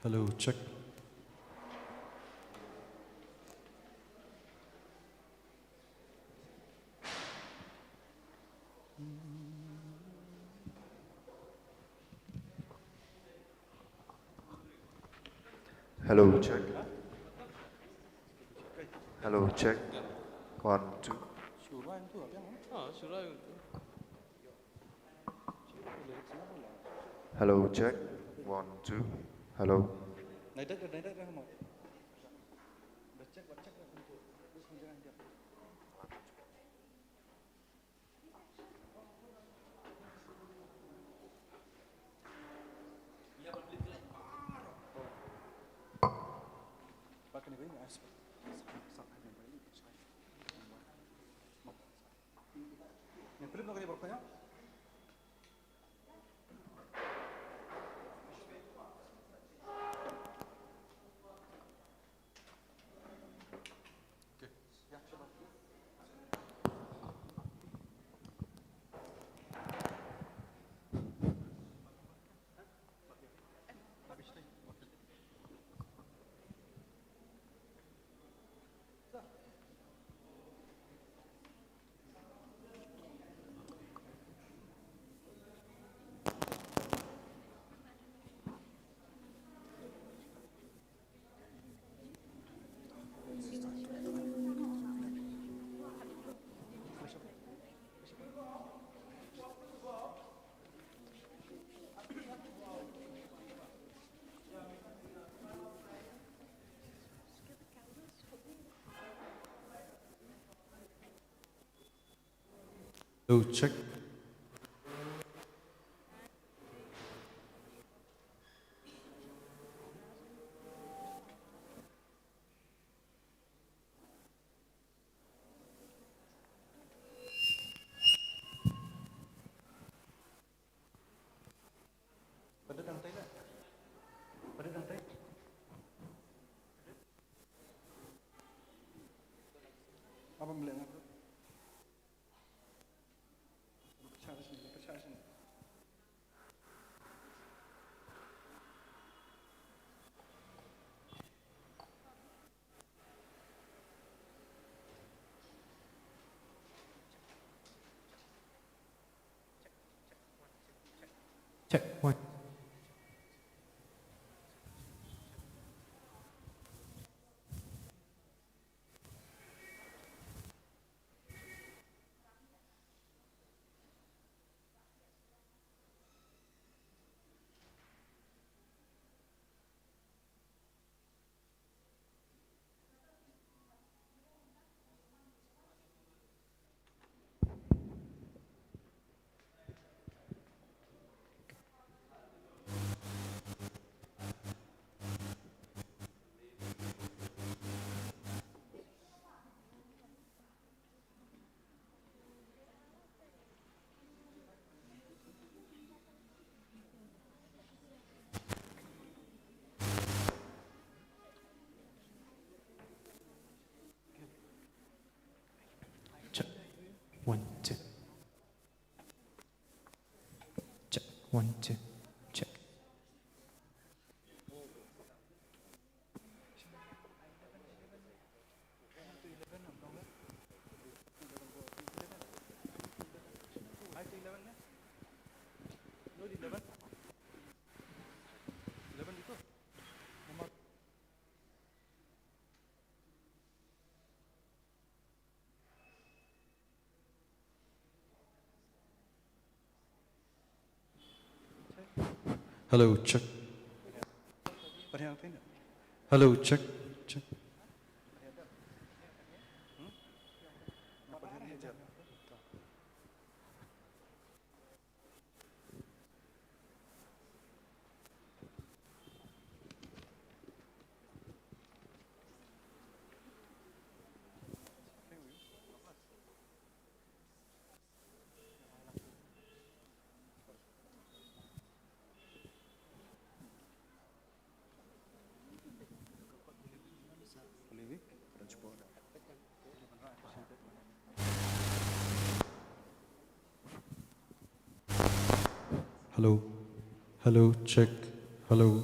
Hello, check. Hello, check. Hello, check. 1, 2. Hello, check. 1, 2. Hello. Hello, check. Check one. Check. 1, 2. Check. 1, 2. Check. Hello, check. Hello, check. Check. Hello. Hello, check. Hello.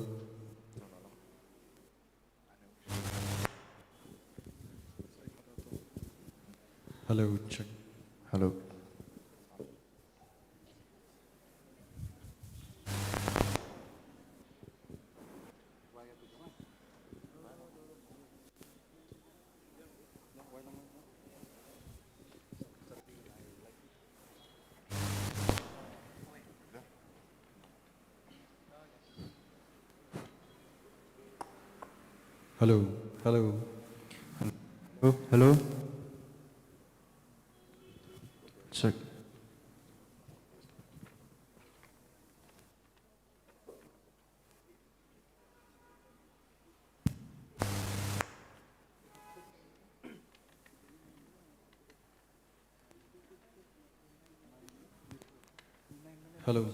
Hello, check. Hello. Hello, hello. Hello, hello. Check. Hello.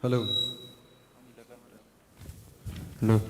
Hello. Hello. Hello.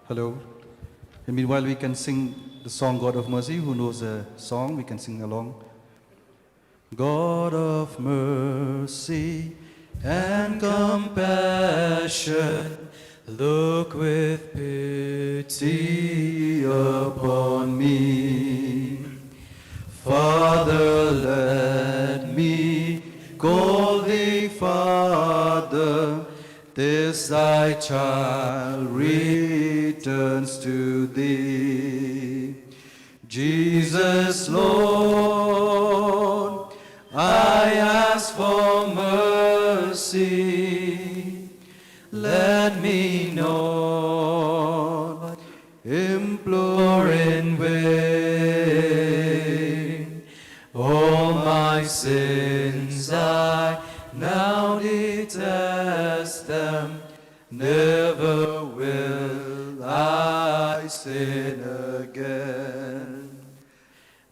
Hello. And meanwhile, we can sing the song God of Mercy. Who knows the song? We can sing along. God of mercy and compassion, look with pity upon me. Father, let me call thee Father. This thy child returns to thee. Jesus, Lord, I ask for mercy. Let me not implore in vain. All my sins I now detest them, never will I sin again.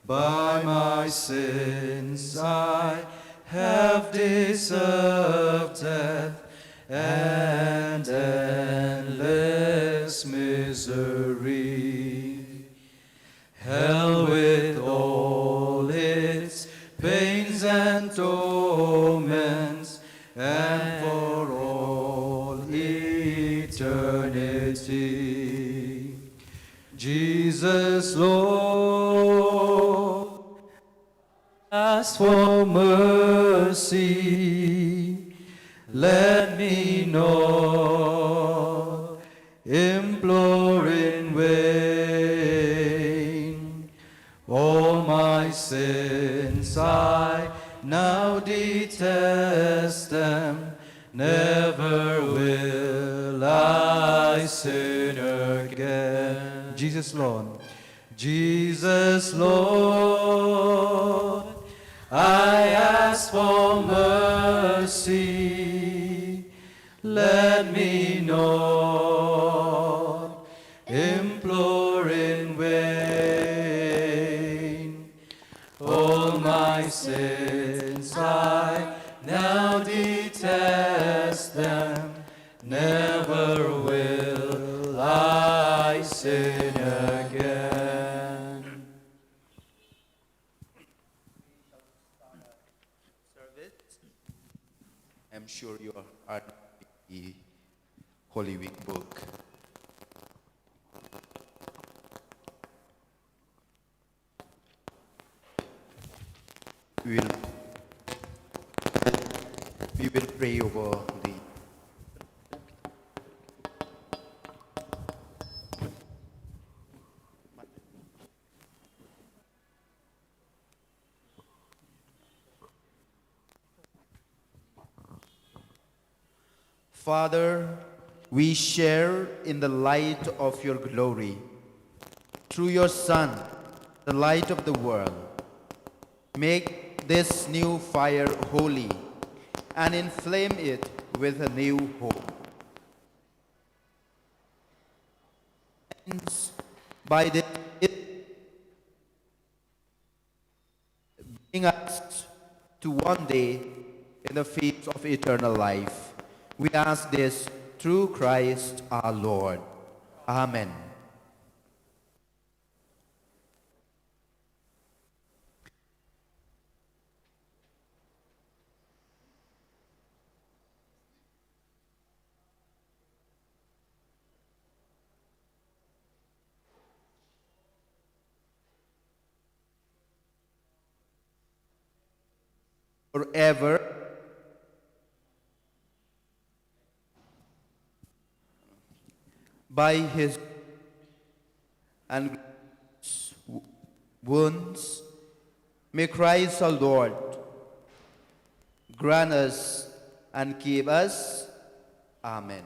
By my sins I have deserved death and ask for mercy, let me not implore in vain. All my sins I now detest them, never will I sin again. Jesus, Lord. Jesus, Lord, I ask for mercy. Let me not implore in vain. All my sins I now detest them, never will I sin again. Service. I'm sure you are the Holy Week book. We will, we will pray over the Father, we share in the light of your glory. Through your Son, the light of the world, make this new fire holy and inflame it with a new hope. Hence, by this, bring us to one day in the feast of eternal life. We ask this through Christ our Lord. Amen. Forever by his and wounds, may Christ our Lord grant us and keep us. Amen.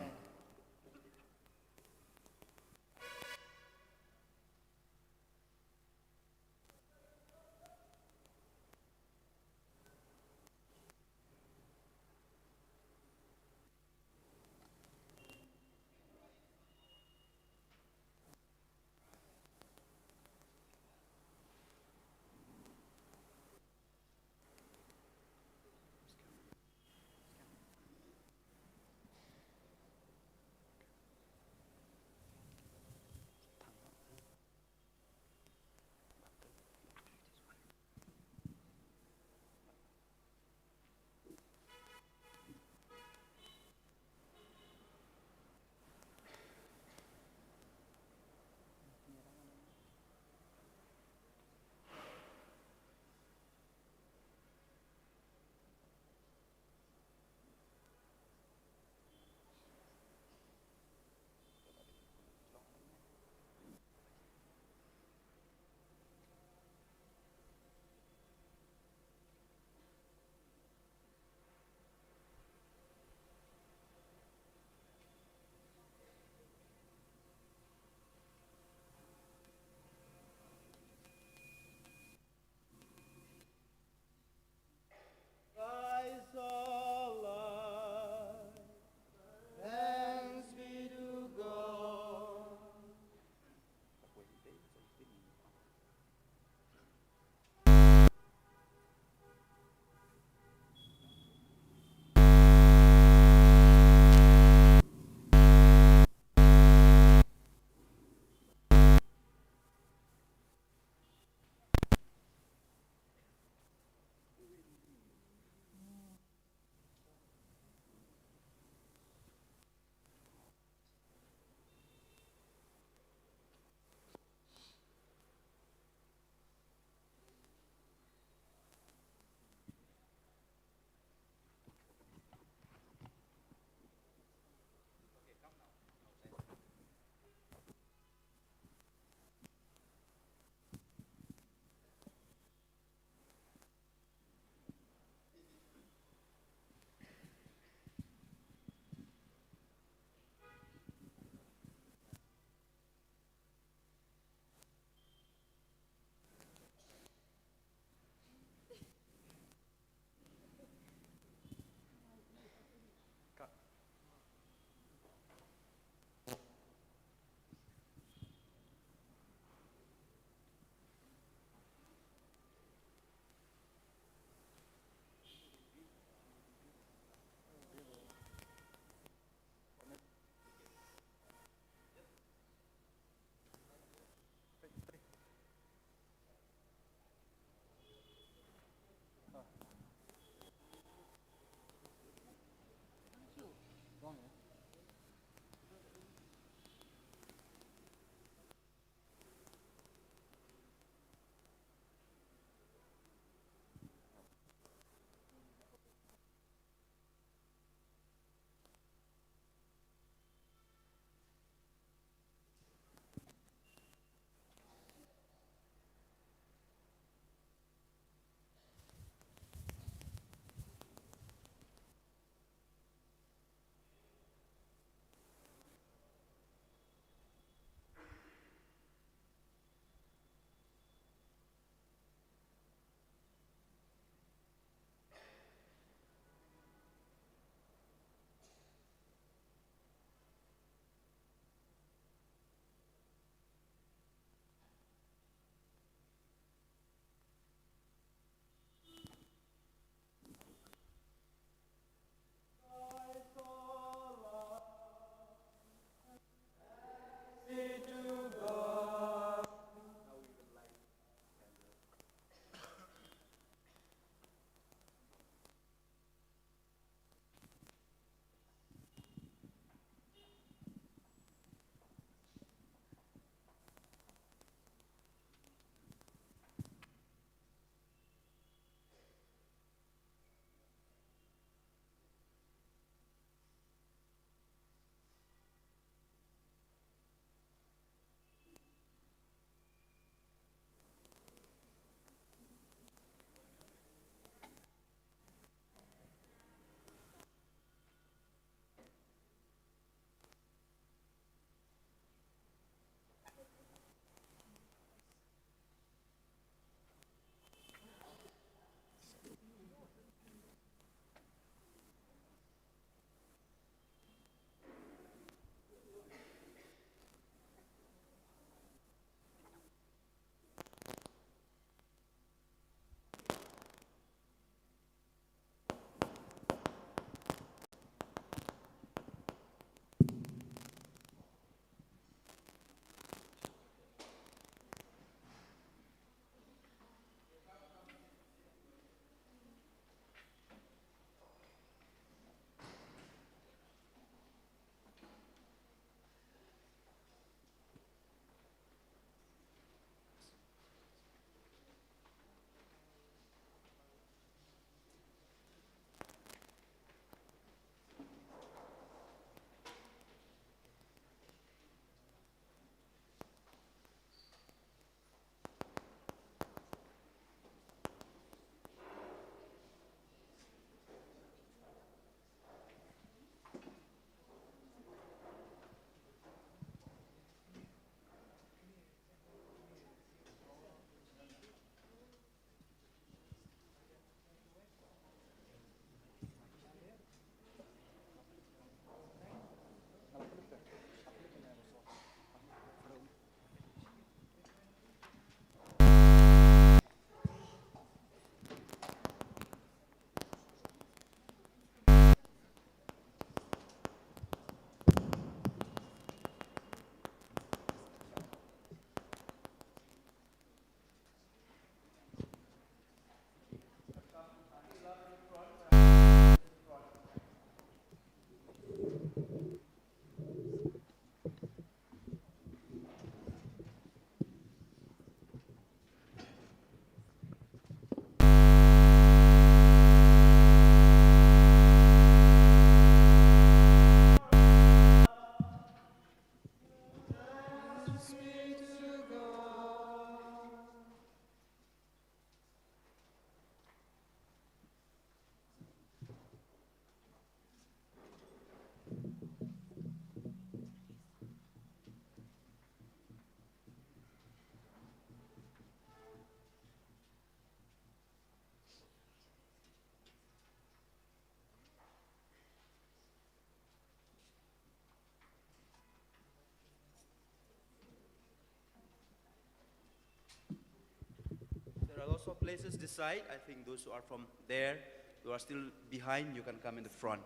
lots of places this side. I think those who are from there, who are still behind, you can come in the front.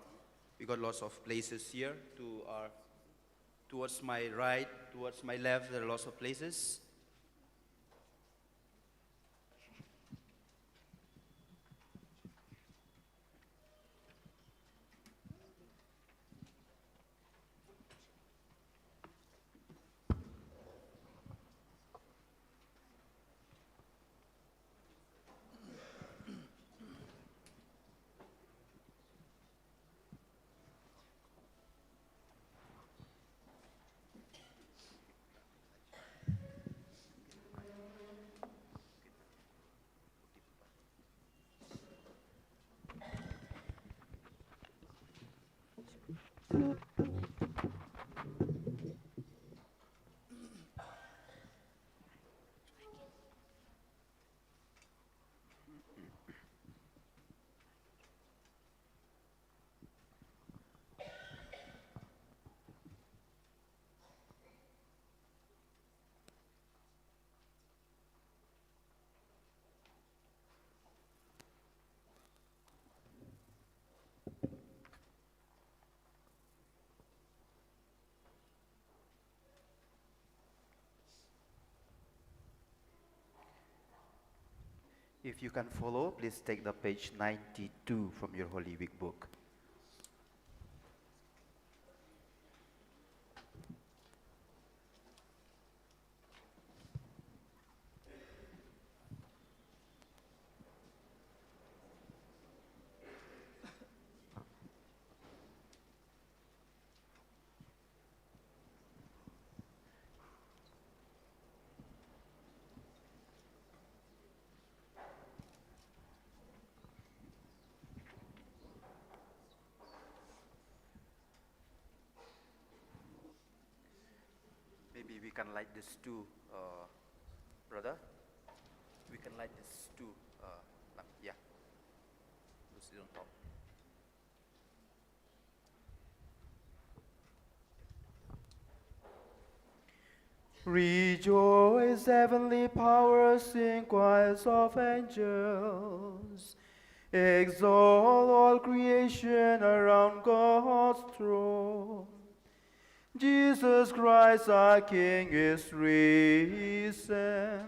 We got lots of places here towards my right, towards my left, there are lots of places. If you can follow, please take the page 92 from your Holy Week book. Maybe we can light this too, brother. We can light this too. Yeah. Let's sit on top. Rejoice, heavenly powers, sing choirs of angels. Exalt all creation around God's throne. Jesus Christ our King is risen.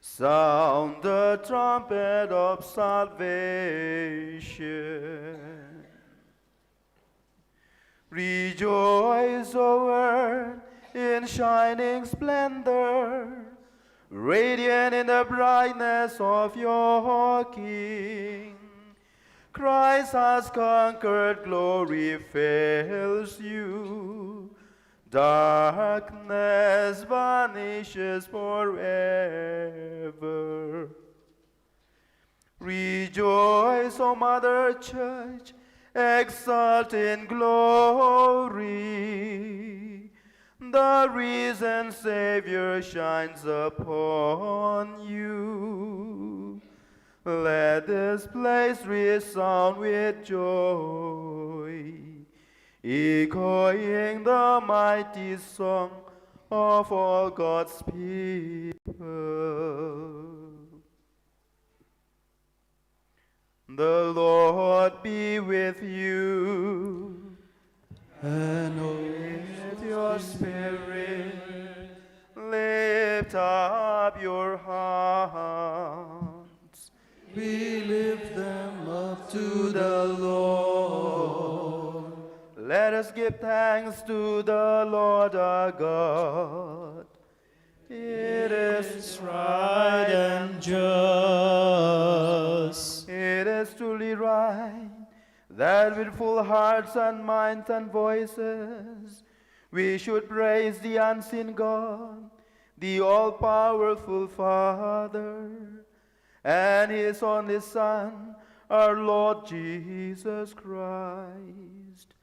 Sound the trumpet of salvation. Rejoice, O earth, in shining splendor, radiant in the brightness of your King. Christ has conquered, glory fills you. Darkness vanishes forever. Rejoice, O Mother Church, exult in glory. The risen Savior shines upon you. Let this place resound with joy, echoing the mighty song of all God's people. The Lord be with you, And with your spirit. Lift up your hearts. we lift them up to the Lord. Let us give thanks to the Lord our God. It is right and just. It is truly right that with full hearts and minds and voices we should praise the unseen God, the all-powerful Father, and His only Son, our Lord Jesus Christ.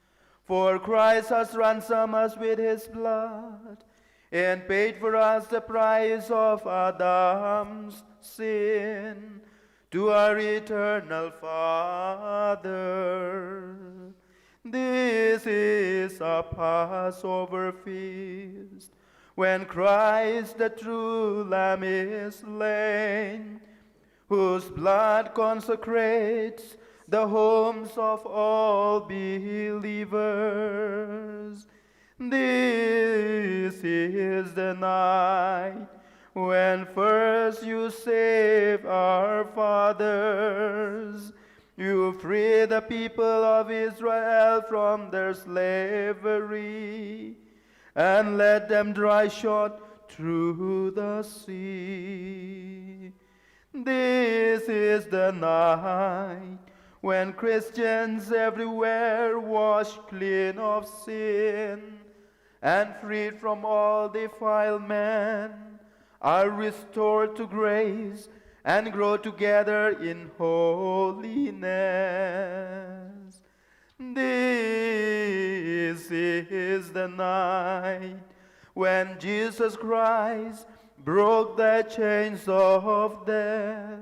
For Christ has ransomed us with His blood and paid for us the price of Adam's sin to our eternal Father. This is a Passover feast, when Christ the true Lamb is slain. whose blood consecrates the homes of all believers. This is the night when first you save our fathers. You free the people of Israel from their slavery and let them dry shod through the sea. This is the night when Christians everywhere washed clean of sin and freed from all defilement are restored to grace and grow together in holiness. This is the night when Jesus Christ broke the chains of death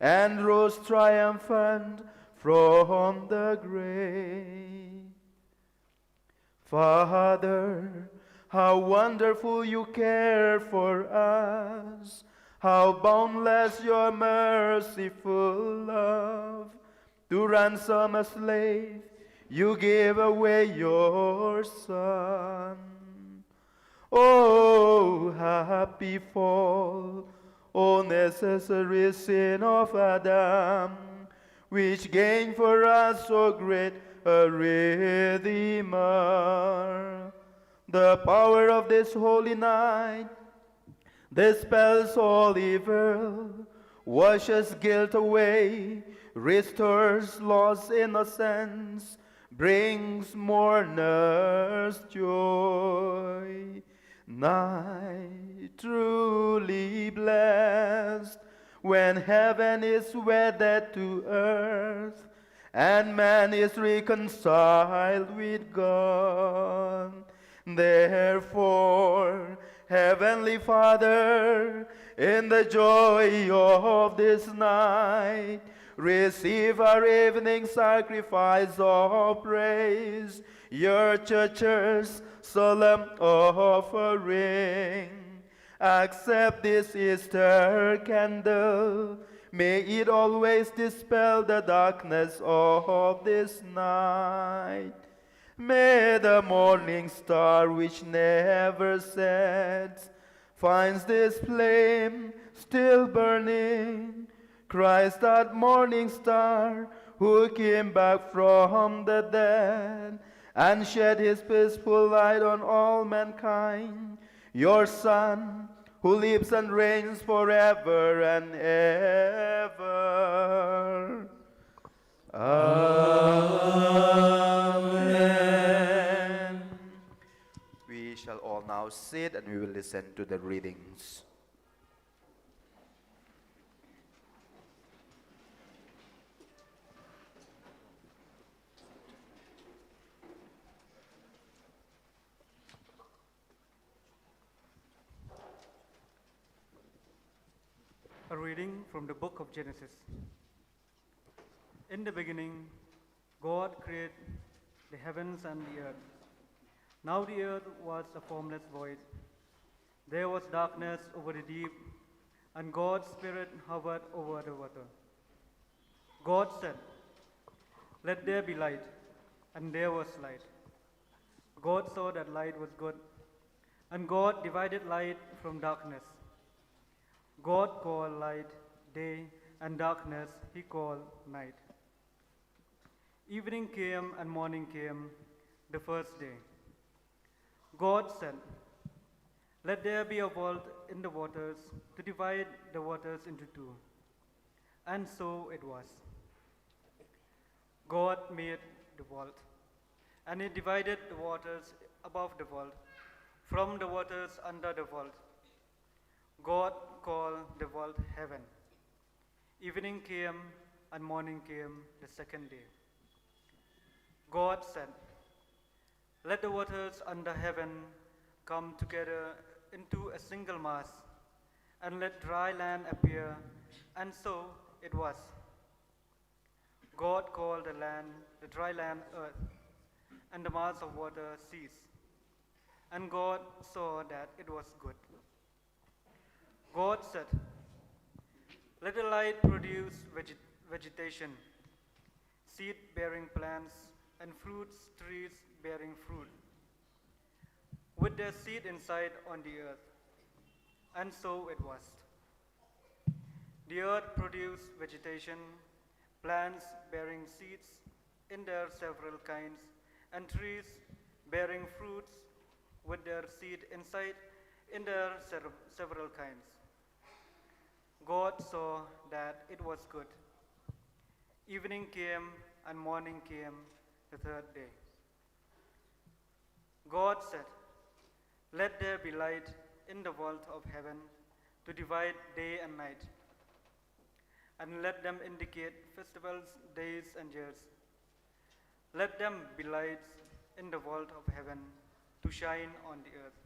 and rose triumphant from the grave. Father, how wonderful you care for us, how boundless your merciful love. To ransom a slave, you gave away your Son. Oh, happy fall, oh, necessary sin of Adam, which gained for us so great a Redeemer. The power of this holy night dispels all evil, washes guilt away, restores lost innocence, brings mourners joy. Night truly blessed, when heaven is wedded to earth, and man is reconciled with God. Therefore, Heavenly Father, in the joy of this night, receive our evening sacrifice of praise, your church's solemn offering. Accept this Easter candle. May it always dispel the darkness of this night. May the morning star which never sets finds this flame still burning. Christ, that morning star, who came back from the dead and shed his peaceful light on all mankind, your Son, who lives and reigns forever and ever. Amen. We shall all now sit and we will listen to the readings. A reading from the book of Genesis. In the beginning, God created the heavens and the earth. Now the earth was a formless void. There was darkness over the deep, and God's Spirit hovered over the water. God said, "Let there be light," and there was light. God saw that light was good, and God divided light from darkness. God called light day, and darkness he called night. Evening came and morning came, the first day. God said, "Let there be a vault in the waters to divide the waters into two." And so it was. God made the vault, and he divided the waters above the vault from the waters under the vault. God called the vault heaven. Evening came and morning came the second day. God said, "Let the waters under heaven come together into a single mass, and let dry land appear." And so it was. God called the dry land earth, and the mass of water seas. And God saw that it was good. God said, Let the light produce vegetation, seed-bearing plants, and fruits trees bearing fruit, with their seed inside on the earth. And so it was. The earth produced vegetation, plants bearing seeds in their several kinds, and trees bearing fruits with their seed inside in their several kinds. God saw that it was good. Evening came and morning came the third day. God said, "Let there be light in the vault of heaven to divide day and night, and let them indicate festivals, days, and years. Let them be lights in the vault of heaven to shine on the earth."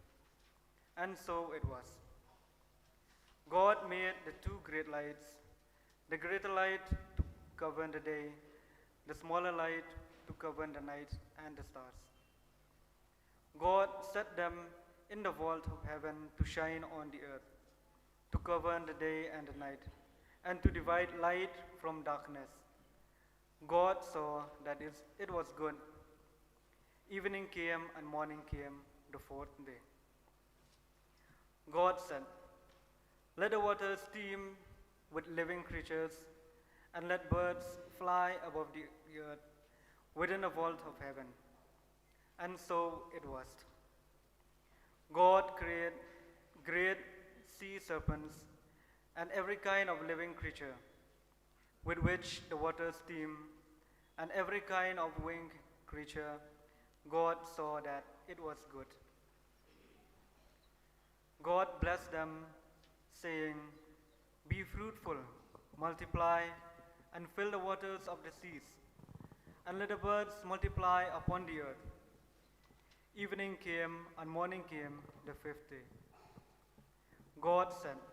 And so it was. God made the two great lights, the greater light to govern the day, the smaller light to govern the night and the stars. God set them in the vault of heaven to shine on the earth, to govern the day and the night, and to divide light from darkness. God saw that it was good. Evening came and morning came the fourth day. God said, "Let the waters teem with living creatures, and let birds fly above the earth within the vault of heaven." And so it was. God created great sea serpents and every kind of living creature with which the waters teem, and every kind of winged creature. God saw that it was good. God blessed them, saying, "Be fruitful, multiply, and fill the waters of the seas, and let the birds multiply upon the earth." Evening came and morning came the fifth day. God said,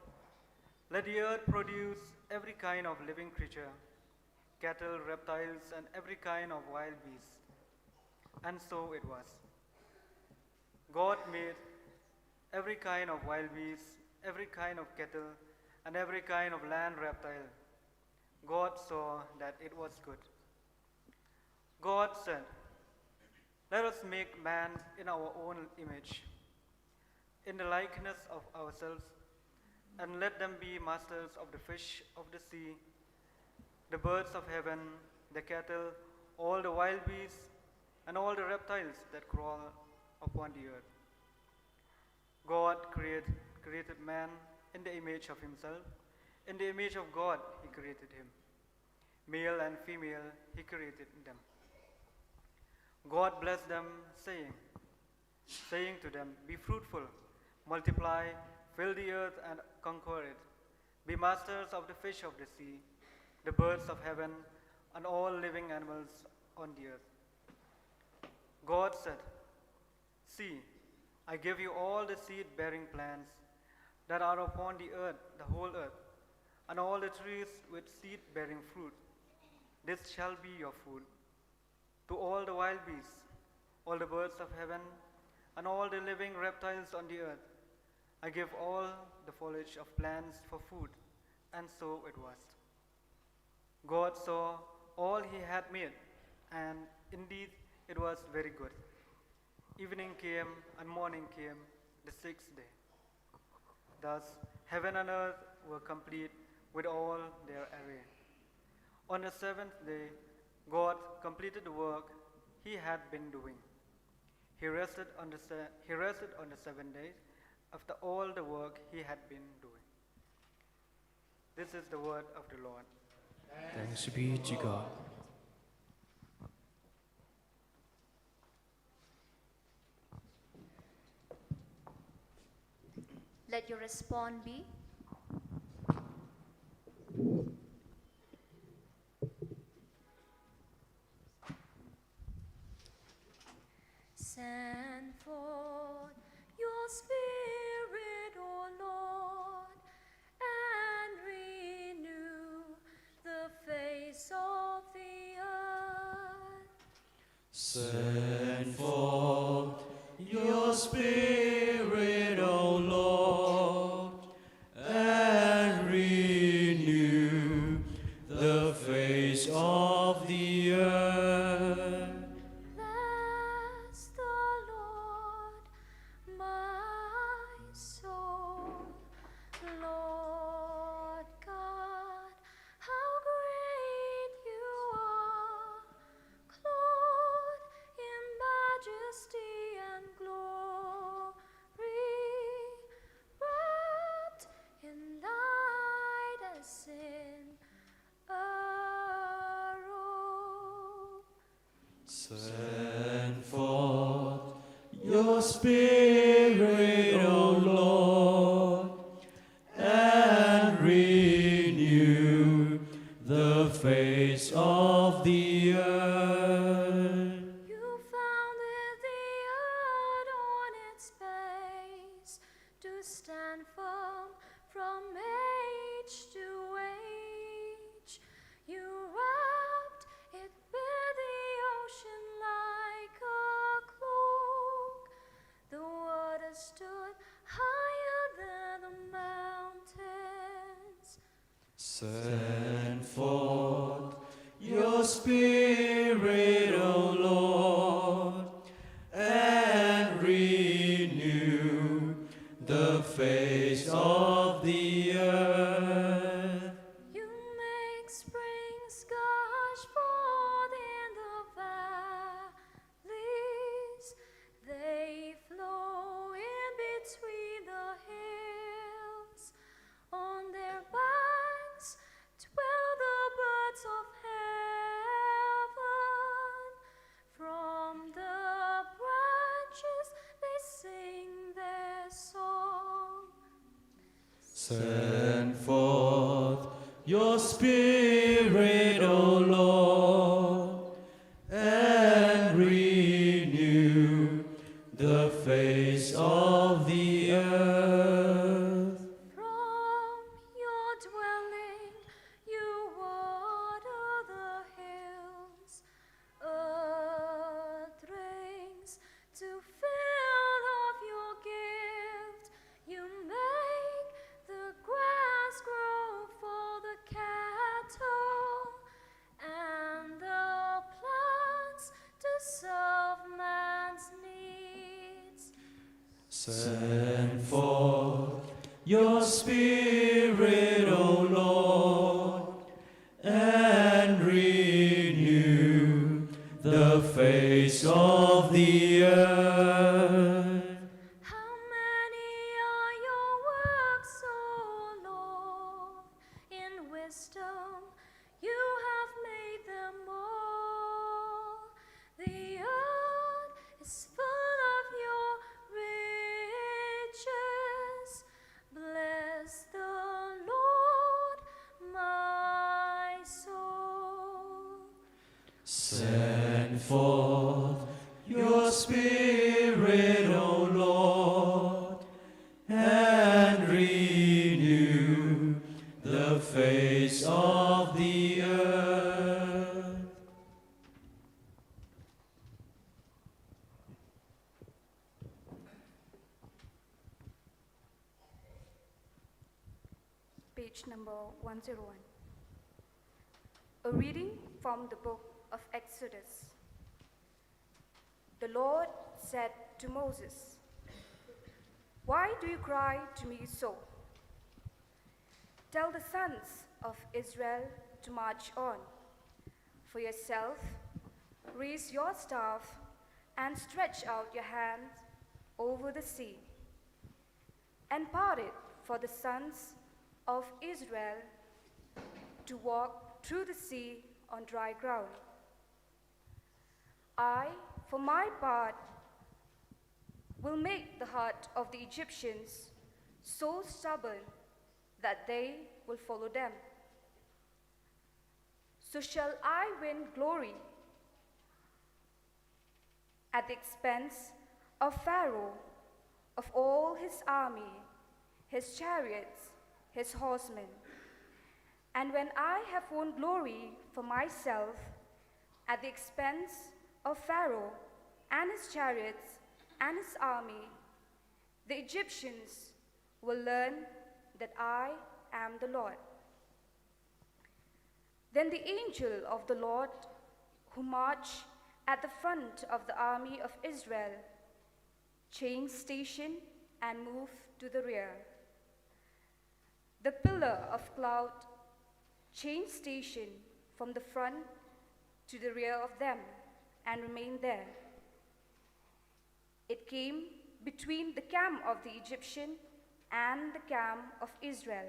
"Let the earth produce every kind of living creature, cattle, reptiles, and every kind of wild beast." And so it was. God made every kind of wild beast, every kind of cattle, and every kind of land reptile. God saw that it was good. God said, "Let us make man in our own image, in the likeness of ourselves, and let them be masters of the fish of the sea, the birds of heaven, the cattle, all the wild beasts, and all the reptiles that crawl upon the earth." God created man in the image of himself. In the image of God he created him. Male and female he created them. God blessed them, saying to them, "Be fruitful, multiply, fill the earth and conquer it. Be masters of the fish of the sea, the birds of heaven, and all living animals on the earth." God said, "See, I give you all the seed-bearing plants that are upon the earth, the whole earth, and all the trees with seed-bearing fruit. This shall be your food. To all the wild beasts, all the birds of heaven, and all the living reptiles on the earth, I give all the foliage of plants for food." And so it was. God saw all he had made, and indeed it was very good. Evening came and morning came the sixth day. Thus heaven and earth were complete with all their array. On the seventh day, God completed the work he had been doing. He rested on the seventh day after all the work he had been doing. This is the word of the Lord. Thanks be to God. Let your response be, "Send forth your Spirit, O Lord, and renew the face of the earth." Send forth your Spirit, O Lord, and renew the face of the earth. Bless the Lord, my soul. Lord God, how great you are, clothed in majesty and glory, wrapped in light as in a robe. Send forth your Spirit, O Lord, and renew the face of the earth. You founded the earth on its base to stand firm from age to age. You wrapped it with the ocean like a cloak. The water stood higher than the mountains. Send forth your Spirit, O Lord, and renew the face of the earth. You make springs gush forth in the valleys. They flow in between the hills. On their banks dwell the birds of heaven. From the branches they sing their song. Send forth your Spirit, O Lord, and renew the face of the earth. From your dwelling you water the hills. Earth drinks to fill of your gift. You make the grass grow for the cattle and the plants to serve man's needs. Send forth your Spirit, O Lord, and renew the face of the earth. How many are your works, O Lord? In wisdom you have made them all. The earth is full of your riches. Bless the Lord, my soul. Send forth your Spirit, O Lord, and renew the face of the earth. Page number 101. A reading from the book of Exodus. The Lord said to Moses, "Why do you cry to me so? Tell the sons of Israel to march on. For yourself, raise your staff and stretch out your hand over the sea, and part it for the sons of Israel to walk through the sea on dry ground. I, for my part, will make the heart of the Egyptians so stubborn that they will follow them. So shall I win glory at the expense of Pharaoh, of all his army, his chariots, his horsemen. And when I have won glory for myself at the expense of Pharaoh and his chariots and his army, the Egyptians will learn that I am the Lord." Then the angel of the Lord, who marched at the front of the army of Israel, changed station and moved to the rear. The pillar of cloud changed station from the front to the rear of them and remained there. It came between the camp of the Egyptian and the camp of Israel.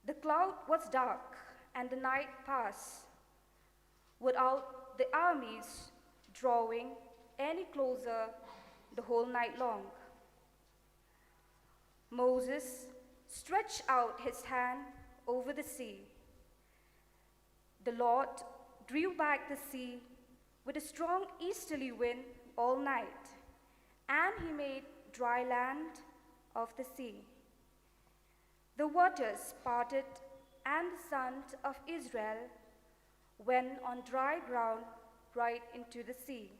The cloud was dark, and the night passed, without the armies drawing any closer the whole night long. Moses stretched out his hand over the sea. The Lord drew back the sea with a strong easterly wind all night, and he made dry land of the sea. The waters parted, and the sons of Israel went on dry ground right into the sea.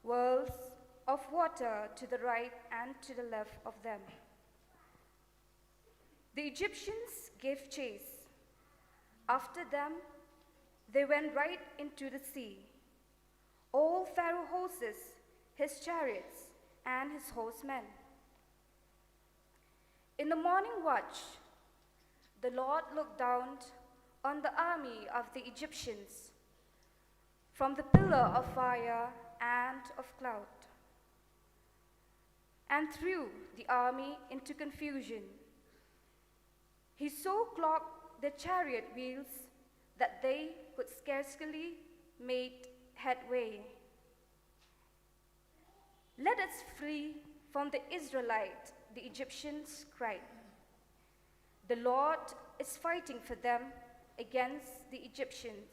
Whirls of water to the right and to the left of them. The Egyptians gave chase. After them, they went right into the sea. All Pharaoh's horses, his chariots, and his horsemen. In the morning watch, the Lord looked down on the army of the Egyptians from the pillar of fire and of cloud, and threw the army into confusion. He so clogged their chariot wheels that they could scarcely make headway. "Let us flee from the Israelites," the Egyptians cried. "The Lord is fighting for them against the Egyptians."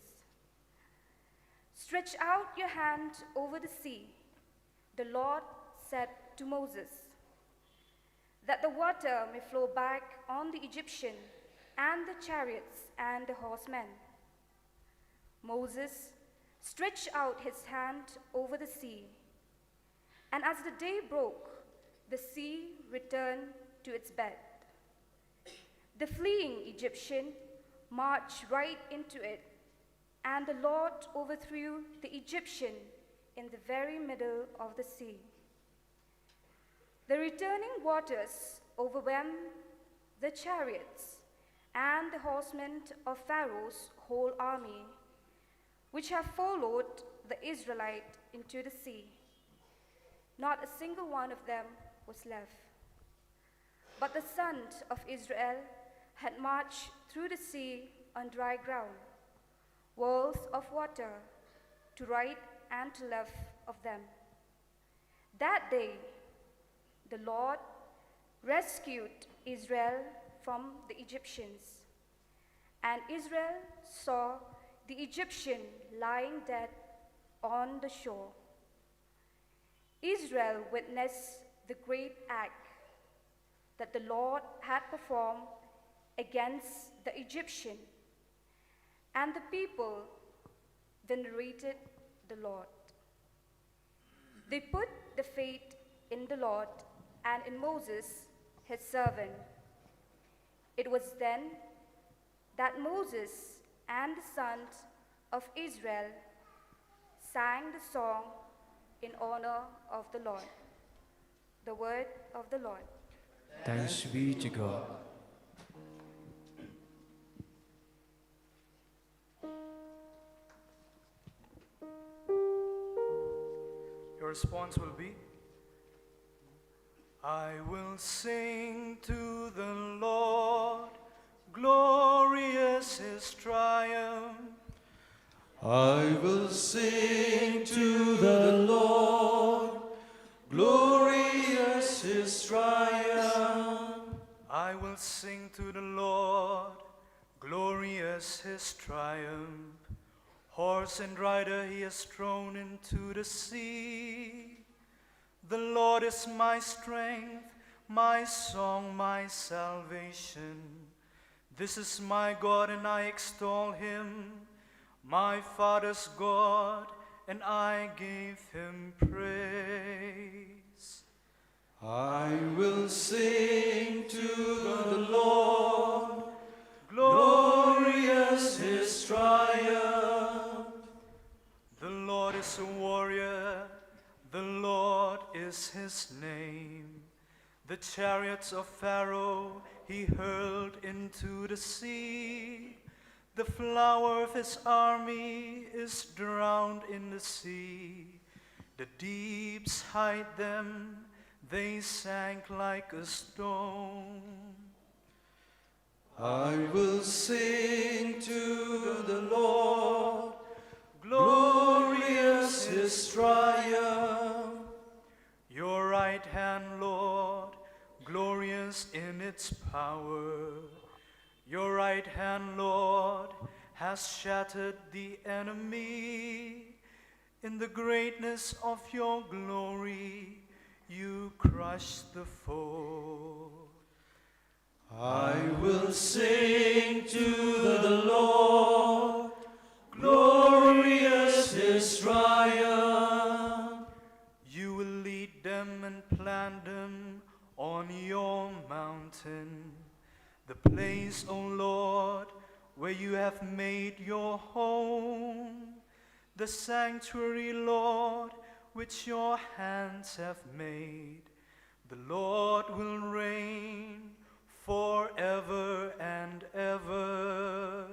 "Stretch out your hand over the sea," the Lord said to Moses, "that the water may flow back on the Egyptian and the chariots and the horsemen." Moses stretched out his hand over the sea, and as the day broke, the sea returned to its bed. The fleeing Egyptian marched right into it, and the Lord overthrew the Egyptian in the very middle of the sea. The returning waters overwhelmed the chariots and the horsemen of Pharaoh's whole army, which have followed the Israelite into the sea. Not a single one of them was left. But the sons of Israel had marched through the sea on dry ground, whirls of water to right and to left of them. That day, the Lord rescued Israel from the Egyptians, and Israel saw the Egyptian lying dead on the shore. Israel witnessed the great act that the Lord had performed against the Egyptian, and the people venerated the Lord. They put the faith in the Lord and in Moses, his servant. It was then that Moses and the sons of Israel sang the song in honor of the Lord. The word of the Lord. Thanks be to God. Your response will be, "I will sing to the Lord, glorious His triumph. I will sing to the Lord, glorious His triumph. I will sing to the Lord, glorious His triumph. Horse and rider He has thrown into the sea. The Lord is my strength, my song, my salvation. This is my God, and I extol Him, my father's God, and I gave Him praise. I will sing to the Lord, glorious his name. The chariots of Pharaoh he hurled into the sea. The flower of his army is drowned in the sea. The deeps hide them, they sank like a stone. I will sing to the Lord, Glorious his triumph. Your right hand, Lord, glorious in its power. Your right hand, Lord, has shattered the enemy. In the greatness of your glory, you crushed the foe. I will sing to the Lord, glorious his triumph. You will lead them and plant them on your mountain, the place, O Lord, where you have made your home, the sanctuary, Lord, which your hands have made. The Lord will reign forever and ever.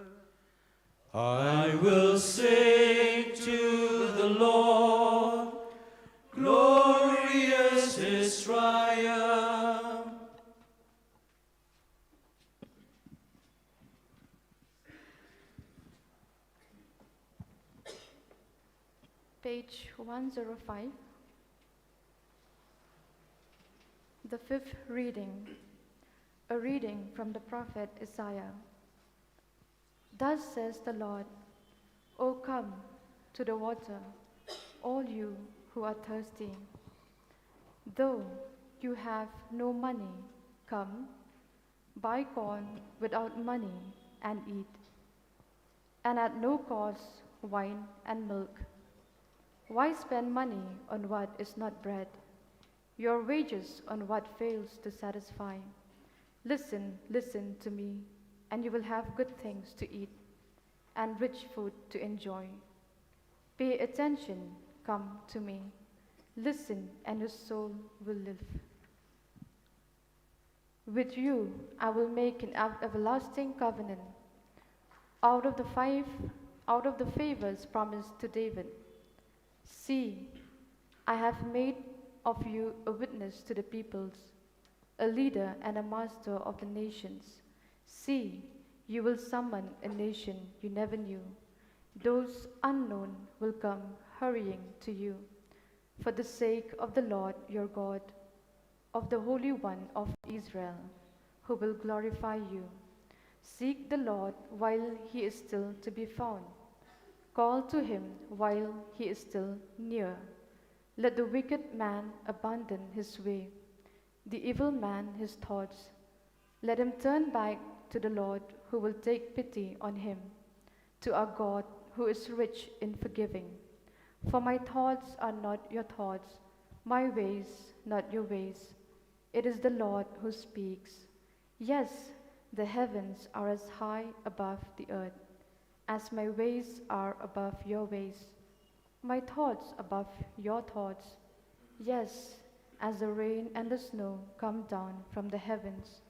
I will sing to the Lord, glorious his triumph. Page 105. The fifth reading. A reading from the prophet Isaiah. Thus says the Lord, O come to the water, all you who are thirsty. Though you have no money, come, buy corn without money and eat, and at no cost wine and milk. Why spend money on what is not bread, your wages on what fails to satisfy? Listen, listen to me, and you will have good things to eat, and rich food to enjoy. Pay attention, come to me. Listen, and your soul will live. With you I will make an everlasting covenant. Out of the favors promised to David. See, I have made of you a witness to the peoples, a leader and a master of the nations. See, you will summon a nation you never knew. Those unknown will come hurrying to you, for the sake of the Lord your God, of the Holy One of Israel, who will glorify you. Seek the Lord while he is still to be found. Call to him while he is still near. Let the wicked man abandon his way, the evil man his thoughts. Let him turn back to the Lord, who will take pity on him, to our God, who is rich in forgiving. For my thoughts are not your thoughts, my ways not your ways. It is the Lord who speaks. Yes, the heavens are as high above the earth as my ways are above your ways, my thoughts above your thoughts. Yes, as the rain and the snow come down from the heavens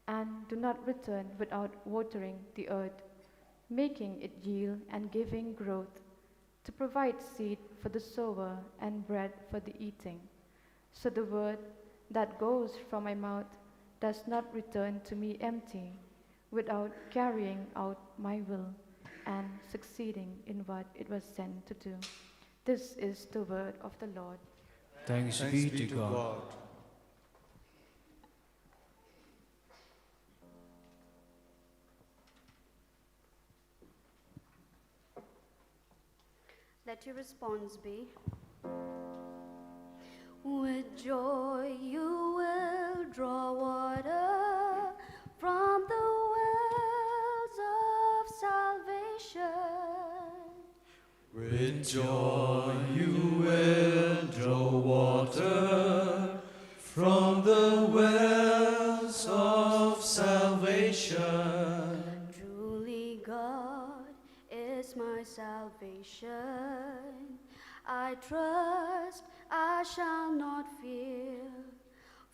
and do not return without watering the earth, making it yield and giving growth, to provide seed for the sower and bread for the eating. So the word that goes from my mouth does not return to me empty, without carrying out my will and succeeding in what it was sent to do. This is the word of the Lord. Thanks be to God. Let your response be, with joy you will draw water from the wells of salvation. With joy you will draw water from the wells of salvation. Truly God is my salvation. I trust, I shall not fear.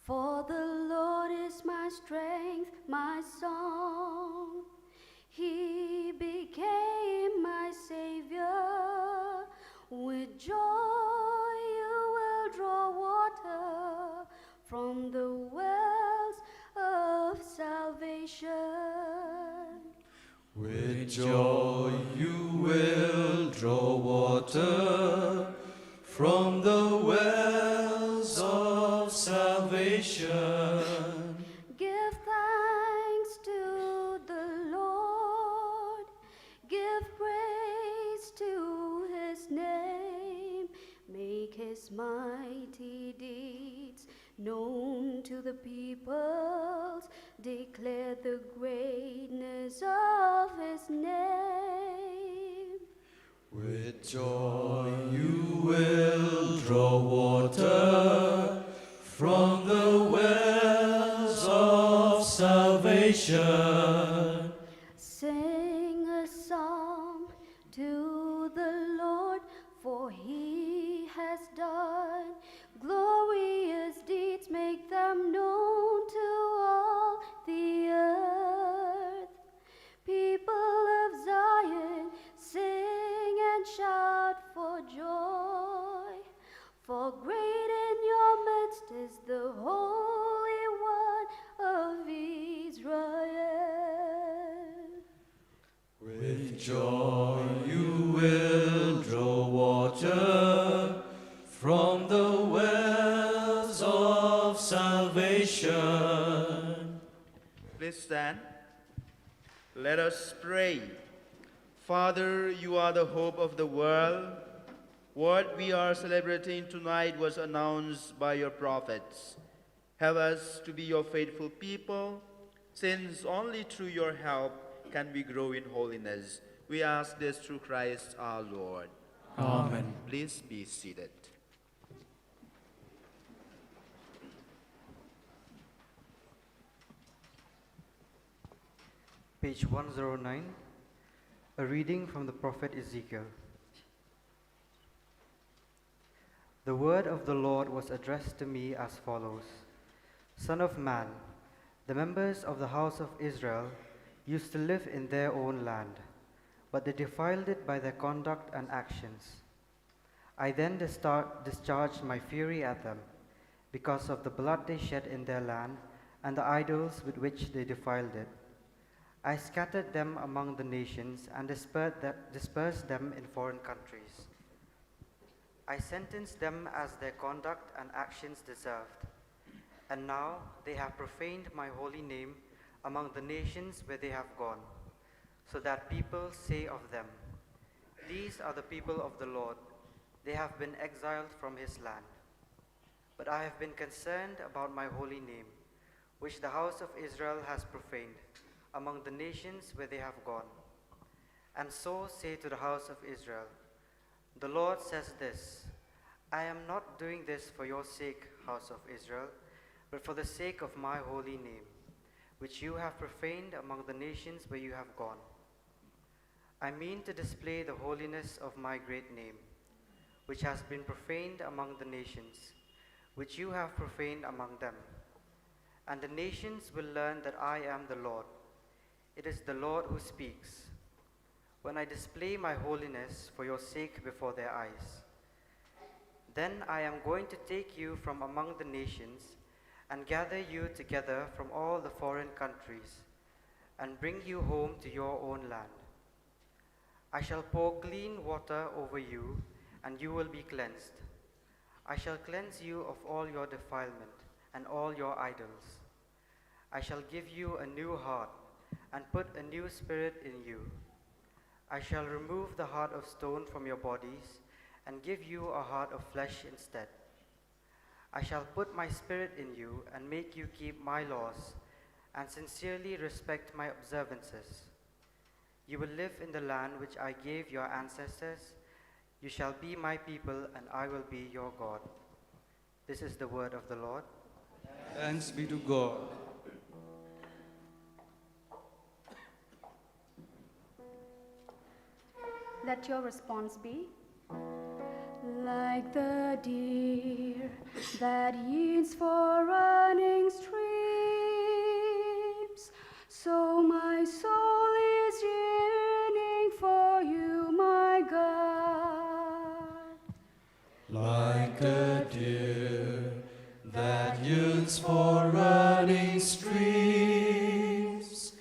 For the Lord is my strength, my song. He became my Savior. With joy you will draw water from the wells of salvation. With joy you will draw water from the wells of salvation. Give thanks to the Lord. Give praise to his name. Make his mighty deeds known to the peoples. Declare the greatness of his name. With joy you will draw water from the wells of salvation. Sing a song to the Lord, for he has done glorious deeds. Make them known to all the earth. People of Zion, sing and shout for joy. For great in your midst is the Holy One of Israel. With joy you will draw water from the wells of salvation. Please stand. Let us pray. Father, you are the hope of the world. What we are celebrating tonight was announced by your prophets. Help us to be your faithful people, since only through your help can we grow in holiness. We ask this through Christ our Lord. Amen. Please be seated. Page 109, a reading from the prophet Ezekiel. The word of the Lord was addressed to me as follows. Son of man, the members of the house of Israel used to live in their own land, but they defiled it by their conduct and actions. I then discharged my fury at them because of the blood they shed in their land and the idols with which they defiled it. I scattered them among the nations and dispersed them in foreign countries. I sentenced them as their conduct and actions deserved. And now they have profaned my holy name among the nations where they have gone, so that people say of them, "These are the people of the Lord. They have been exiled from his land." But I have been concerned about my holy name, which the house of Israel has profaned among the nations where they have gone. And so say to the house of Israel, the Lord says this, I am not doing this for your sake, house of Israel, but for the sake of my holy name, which you have profaned among the nations where you have gone. I mean to display the holiness of my great name, which has been profaned among the nations, which you have profaned among them. And the nations will learn that I am the Lord. It is the Lord who speaks, when I display my holiness for your sake before their eyes. Then I am going to take you from among the nations and gather you together from all the foreign countries and bring you home to your own land. I shall pour clean water over you, and you will be cleansed. I shall cleanse you of all your defilement and all your idols. I shall give you a new heart and put a new spirit in you. I shall remove the heart of stone from your bodies and give you a heart of flesh instead. I shall put my spirit in you and make you keep my laws and sincerely respect my observances. You will live in the land which I gave your ancestors. You shall be my people, and I will be your God. This is the word of the Lord. Thanks be to God. Let your response be, like the deer that yearns for running streams, so my soul is yearning for you, my God. Like a deer that yearns for running streams,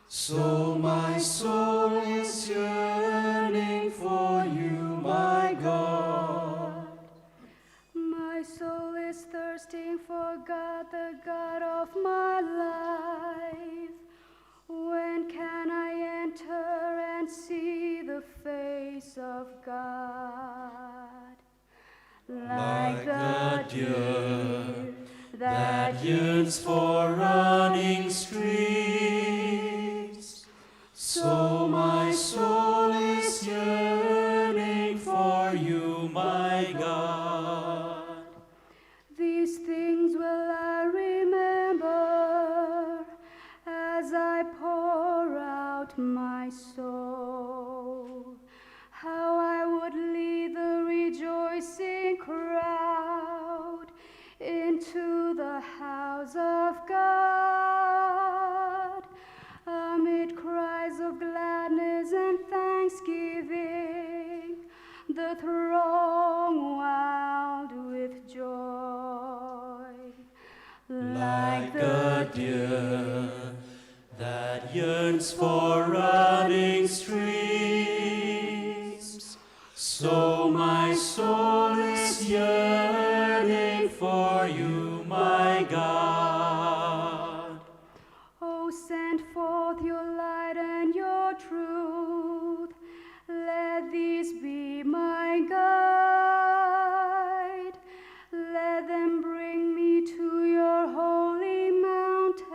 so my soul is yearning for you, my God. My soul is thirsting for God, the God of my life. When can I enter and see the face of God? Like the deer that yearns for running streams, so my soul is yearning for you, my God. These things will I remember as I pour out my soul, how I would lead the rejoicing crowd into the house of God, amid cries of gladness and thanksgiving, the throng wild with joy. Like a deer that yearns for running streams, so my soul is yearning for you, my God. Oh, send forth your light and your truth. Let these be my guide. Let them bring me to your holy mountain,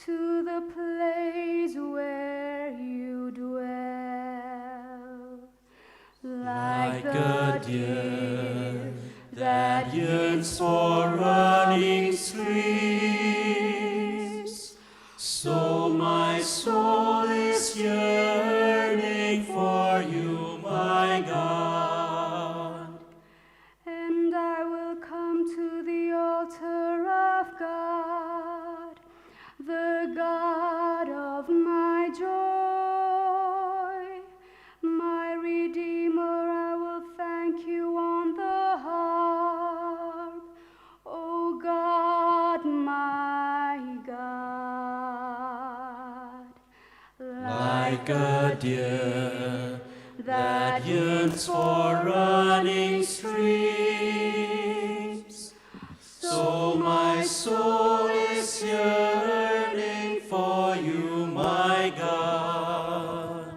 to the place where you dwell. Like a deer that yearns for running streams, so my soul is yearning for you, my God. And I will come to the altar of God, the God of my joy, my Redeemer. I will thank you on the harp, O God, my God. Like a deer that yearns for running streams, so my soul is yearning for you, my God.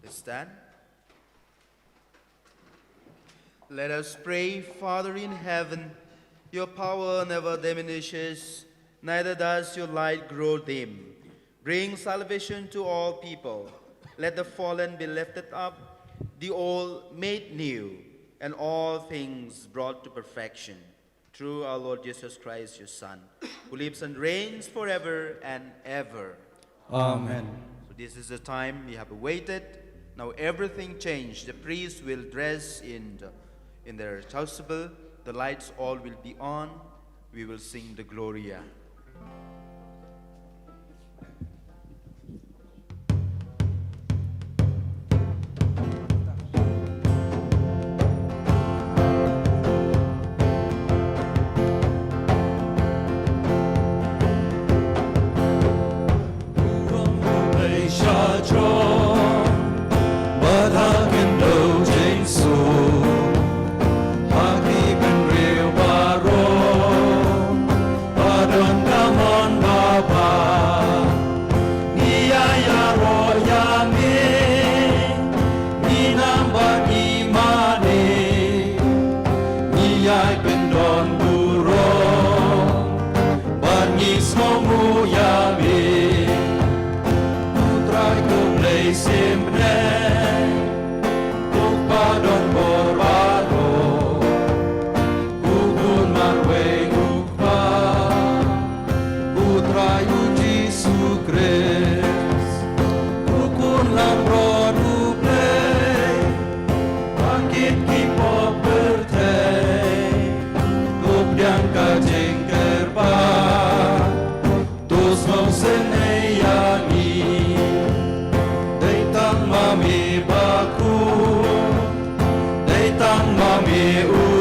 Let's stand. Let us pray. Father in heaven, your power never diminishes, neither does your light grow dim. Bring salvation to all people. Let the fallen be lifted up, the old made new, and all things brought to perfection. Through our Lord Jesus Christ, your Son, who lives and reigns forever and ever. Amen. So this is the time we have waited. Now everything changed. The priests will dress in their chasuble. The lights all will be on. We will sing the Gloria.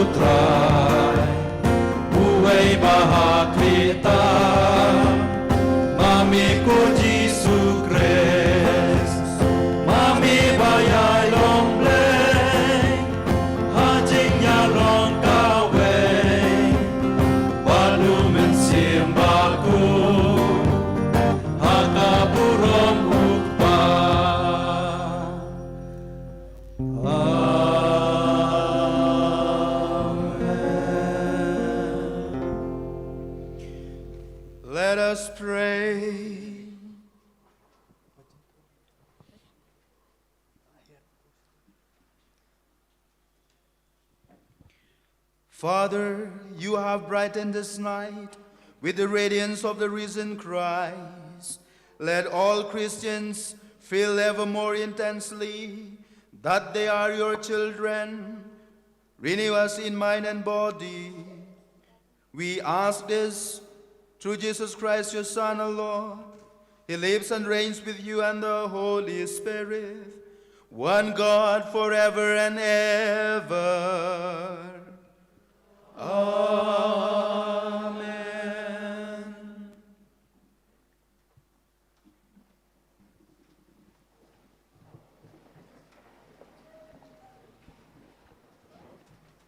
putra buhay bahakita mami ko Jesus Christ mami bayay long bleng hajing ya long kaweng walumen simbaku hakapurom ukpa Let us pray. Father, you have brightened this night with the radiance of the risen Christ. Let all Christians feel ever more intensely that they are your children. Renew us in mind and body. We ask this through Jesus Christ, your Son, our Lord. He lives and reigns with you and the Holy Spirit, one God forever and ever. Amen.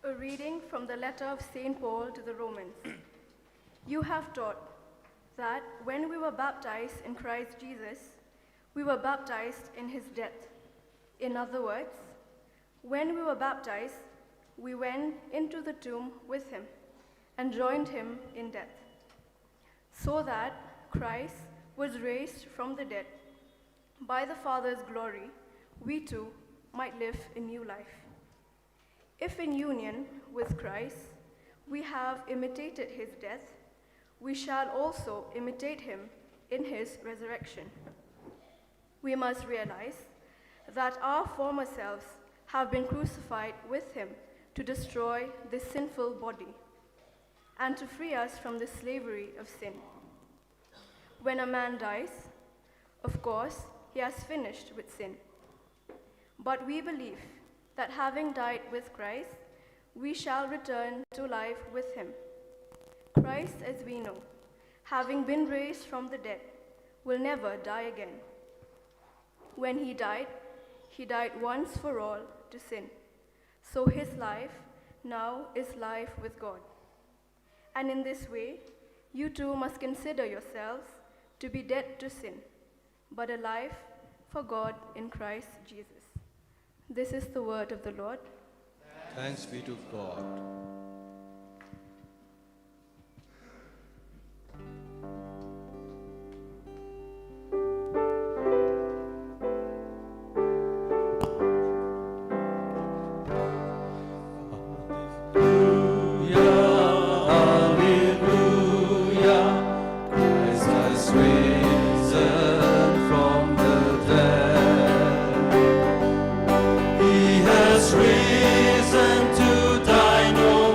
A reading from the letter of St. Paul to the Romans. You have taught that when we were baptized in Christ Jesus, we were baptized in his death. In other words, when we were baptized, we went into the tomb with him and joined him in death, so that Christ was raised from the dead. By the Father's glory, we too might live a new life. If in union with Christ we have imitated his death, we shall also imitate him in his resurrection. We must realize that our former selves have been crucified with him to destroy this sinful body and to free us from the slavery of sin. When a man dies, of course, he has finished with sin. But we believe that having died with Christ, we shall return to life with him. Christ, as we know, having been raised from the dead, will never die again. When he died once for all to sin. So his life now is life with God. And in this way, you too must consider yourselves to be dead to sin, but alive for God in Christ Jesus. This is the word of the Lord. Thanks be to God. Risen to die no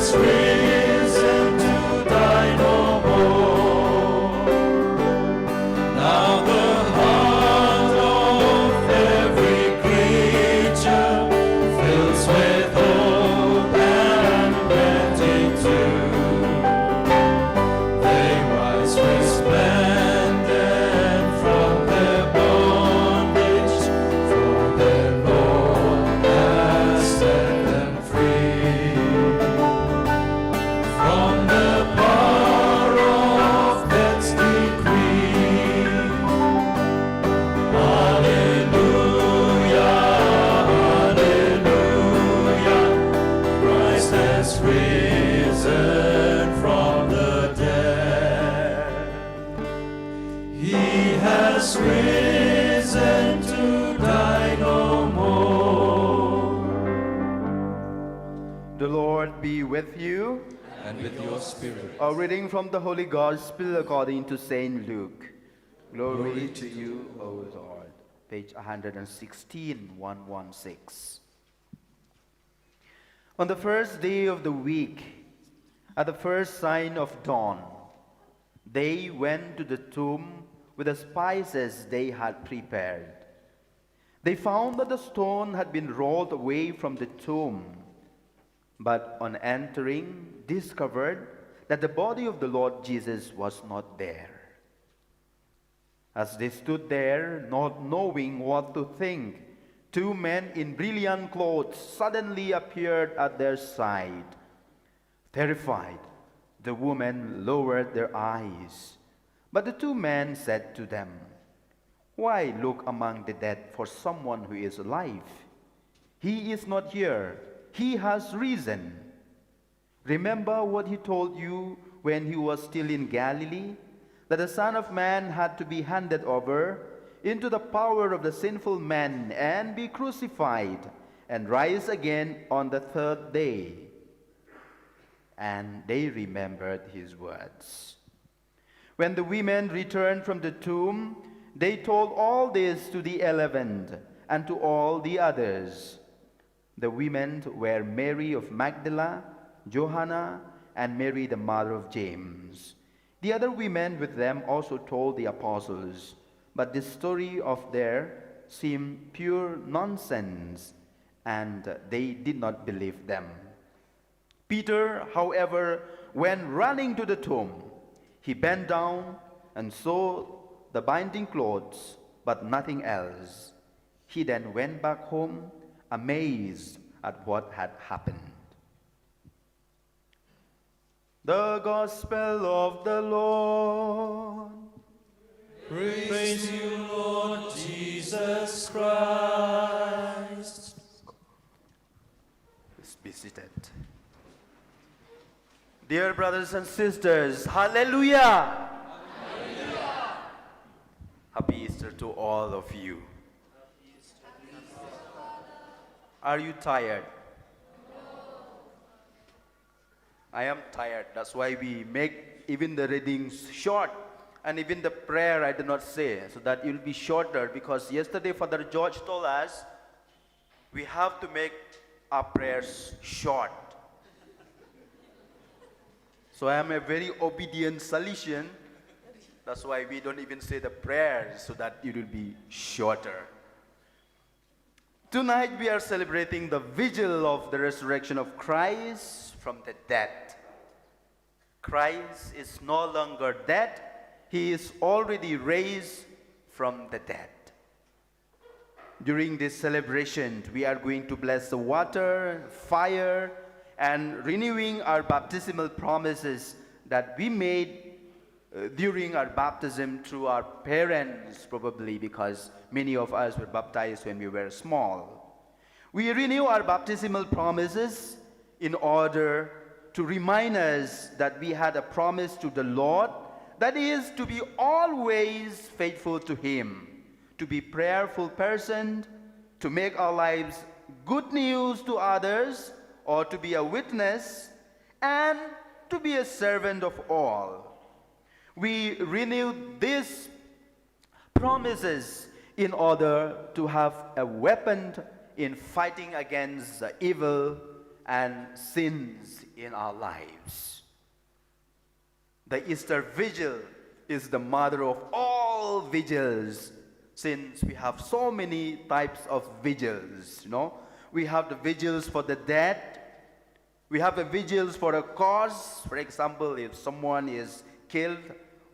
has risen to die no more. Now the heart of every creature fills with hope and gratitude. They rise resplendent from their bondage, for their Lord has set them free. From the power of death's decree. Hallelujah, hallelujah, Christ has risen from the dead. He has risen to die no more. The Lord be with you. And with your spirit. A reading from the Holy Gospel according to Saint Luke. Glory to you, O Lord. Page 116, 116. On the first day of the week, at the first sign of dawn, they went to the tomb with the spices they had prepared. They found that the stone had been rolled away from the tomb, but on entering, discovered that the body of the Lord Jesus was not there. As they stood there, not knowing what to think, two men in brilliant clothes suddenly appeared at their side. Terrified, the women lowered their eyes. But the two men said to them, "Why look among the dead for someone who is alive? He is not here. He has risen. Remember what he told you when he was still in Galilee, that the Son of Man had to be handed over into the power of the sinful men and be crucified and rise again on the third day." And they remembered his words. When the women returned from the tomb, they told all this to the 11 and to all the others. The women were Mary of Magdala, Johanna, and Mary the mother of James. The other women with them also told the apostles, but the story of theirs seemed pure nonsense, and they did not believe them. Peter, however, went running to the tomb. He bent down and saw the binding clothes, but nothing else. He then went back home, amazed at what had happened. The Gospel of the Lord. Praise you, Lord Jesus Christ. Let's be seated. Dear brothers and sisters, hallelujah! Hallelujah! Happy Easter to all of you. Are you tired? I am tired. That's why we make even the readings short. And even the prayer I do not say, so that it will be shorter. Because yesterday Father George told us, we have to make our prayers short. So I am a very obedient Salesian. That's why we don't even say the prayers, so that it will be shorter. Tonight we are celebrating the vigil of the resurrection of Christ from the dead. Christ is no longer dead. He is already raised from the dead. During this celebration, we are going to bless the water, fire, and renewing our baptismal promises that we made during our baptism through our parents, probably because many of us were baptized when we were small. We renew our baptismal promises in order to remind us that we had a promise to the Lord, that is, to be always faithful to Him, to be prayerful person, to make our lives good news to others, or to be a witness, and to be a servant of all. We renew these promises in order to have a weapon in fighting against the evil and sins in our lives. The Easter Vigil is the mother of all vigils, since we have so many types of vigils, We have the vigils for the dead. We have the vigils for a cause. For example, if someone is killed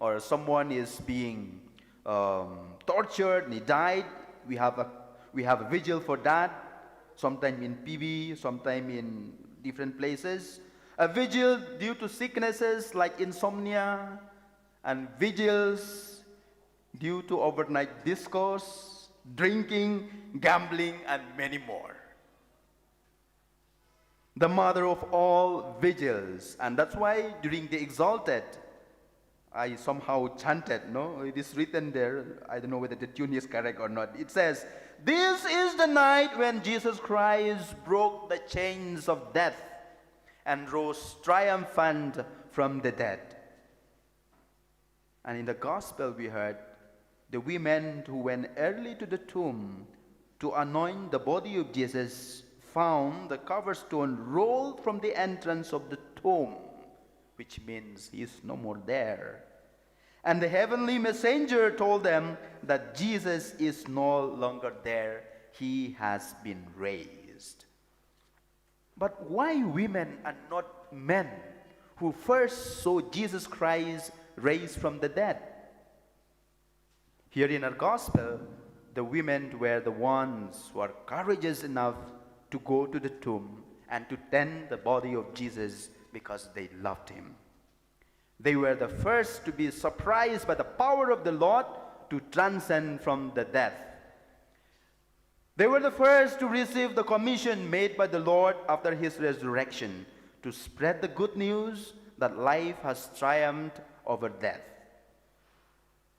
or someone is being tortured and he died, we have a vigil for that. Sometime in PB, sometime in different places. A vigil due to sicknesses like insomnia, and vigils due to overnight discourse, drinking, gambling, and many more. The mother of all vigils, and that's why during the Exalted, I somehow chanted, it is written there, I don't know whether the tune is correct or not. It says, "This is the night when Jesus Christ broke the chains of death and rose triumphant from the dead." And in the gospel we heard, the women who went early to the tomb to anoint the body of Jesus found the cover stone rolled from the entrance of the tomb, which means he is no more there. And the heavenly messenger told them that Jesus is no longer there. He has been raised. But why women and not men who first saw Jesus Christ raised from the dead? Here in our gospel, the women were the ones who are courageous enough to go to the tomb and to tend the body of Jesus because they loved him. They were the first to be surprised by the power of the Lord to transcend from the death. They were the first to receive the commission made by the Lord after his resurrection to spread the good news that life has triumphed over death.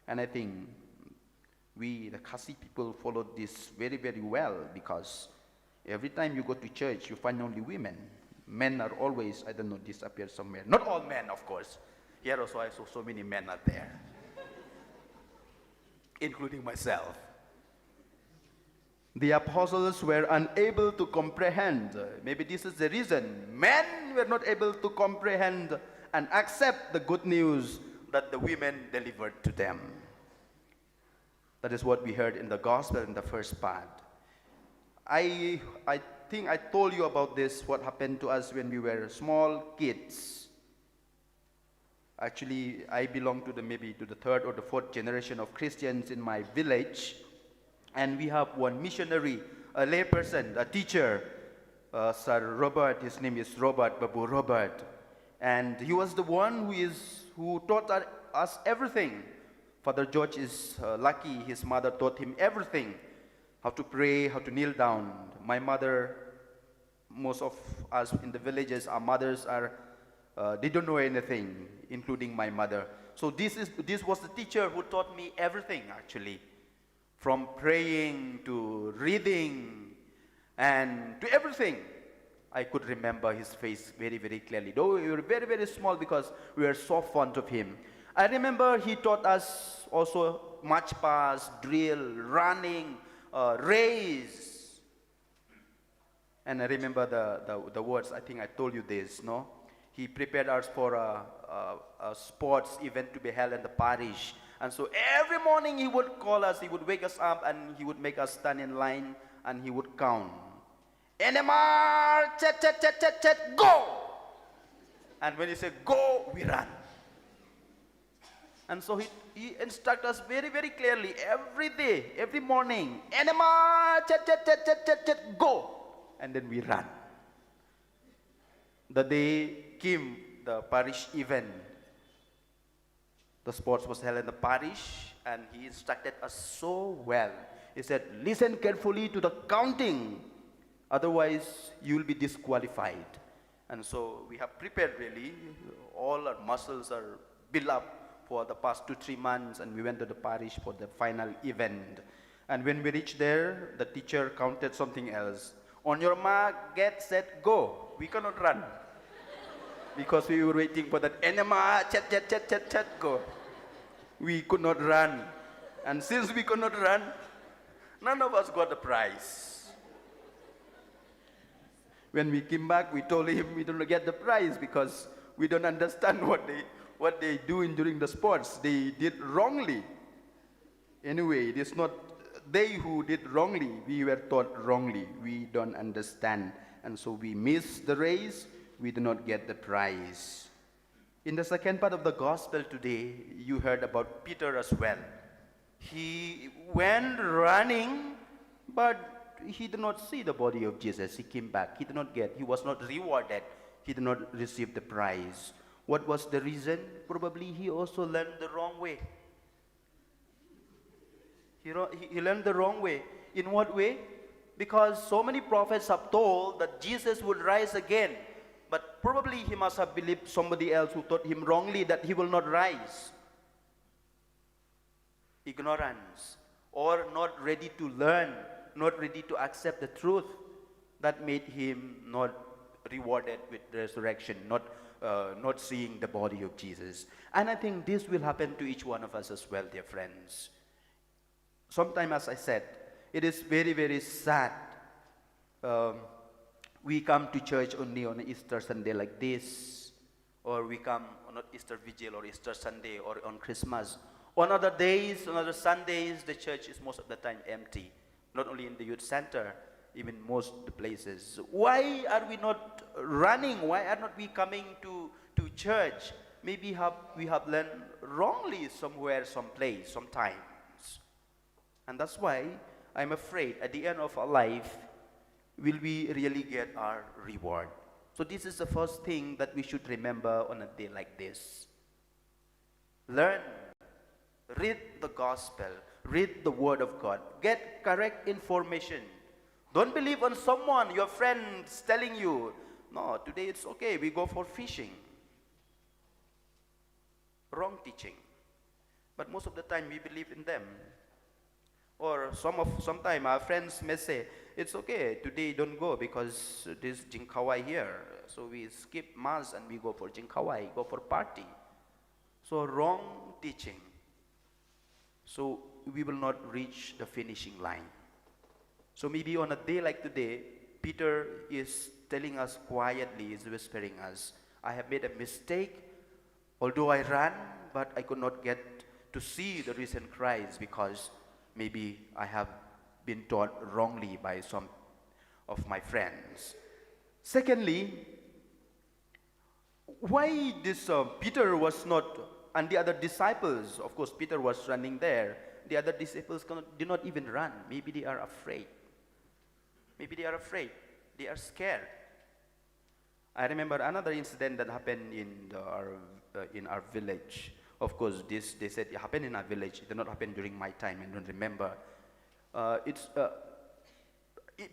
And I think we, the Khasi people, followed this very, very well, because every time you go to church, you find only women. Men are always, disappear somewhere. Not all men, of course. Here also I saw so many men are there, including myself. The apostles were unable to comprehend. Maybe this is the reason. Men were not able to comprehend and accept the good news that the women delivered to them. That is what we heard in the gospel in the first part. I think I told you about this, what happened to us when we were small kids. Actually, I belong to the third or the fourth generation of Christians in my village. And we have one missionary, a layperson, a teacher, Sir Robert. His name is Robert, Babu Robert. And he was the one who taught us everything. Father George is lucky. His mother taught him everything. How to pray, how to kneel down. My mother, most of us in the villages, our mothers they don't know anything, including my mother. So this was the teacher who taught me everything, actually. From praying to reading and to everything. I could remember his face very, very clearly. Though we were very, very small because we were so fond of him. I remember he taught us also march past, drill, running, race. And I remember the words, I think I told you this, no? He prepared us for a sports event to be held in the parish. And so every morning he would call us, he would wake us up, and he would make us stand in line, and he would count. NMR, chat, chat, chat, chat, chat, go! And when he said go, we run. And so he instructed us very, very clearly every day, every morning. NMR, chat, chat, chat, chat, chat, chat, go! And then we run. The day came, the parish event. The sports was held in the parish, and he instructed us so well. He said, listen carefully to the counting, otherwise you will be disqualified. And so we have prepared really. All our muscles are built up for the past 2-3 months, and we went to the parish for the final event. And when we reached there, the teacher counted something else. On your mark, get, set, go. We cannot run. Because we were waiting for that enema, chat, chat, chat, chat, chat, go. We could not run. And since we could not run, none of us got the prize. When we came back, we told him we don't get the prize because we don't understand what they doing during the sports. They did wrongly. Anyway, it is not they who did wrongly. We were taught wrongly. We don't understand. And so we miss the race. We do not get the prize. In the second part of the gospel today, you heard about Peter as well. He went running, but he did not see the body of Jesus. He came back. He was not rewarded. He did not receive the prize. What was the reason? Probably he also learned the wrong way. He learned the wrong way. In what way? Because so many prophets have told that Jesus would rise again. But probably he must have believed somebody else who taught him wrongly that he will not rise. Ignorance, or not ready to learn, not ready to accept the truth, that made him not rewarded with resurrection, not seeing the body of Jesus. And I think this will happen to each one of us as well, dear friends. Sometimes, as I said, it is very, very sad. We come to church only on Easter Sunday like this, or we come on Easter Vigil or Easter Sunday or on Christmas. On other days, on other Sundays, the church is most of the time empty. Not only in the youth center, even most of the places. Why are we not running? Why are not we coming to church? Maybe we have learned wrongly somewhere, someplace, sometimes. And that's why I'm afraid at the end of our life, will we really get our reward? So this is the first thing that we should remember on a day like this. Learn, read the gospel, read the word of God, get correct information. Don't believe on someone, your friends telling you, no, today it's okay, we go for fishing. Wrong teaching. But most of the time we believe in them. Or sometimes our friends may say, it's okay, today don't go because there's Jingkawai here. So we skip Mass and we go for Jingkawai, go for party. So wrong teaching. So we will not reach the finishing line. So maybe on a day like today, Peter is telling us quietly, is whispering us, I have made a mistake. Although I ran, but I could not get to see the risen Christ because maybe I have been taught wrongly by some of my friends. Secondly, why this Peter was not, and the other disciples, of course Peter was running there, the other disciples did not even run. Maybe they are afraid. Maybe they are afraid. They are scared. I remember another incident that happened in our village. Of course, they said it happened in our village. It did not happen during my time. I don't remember.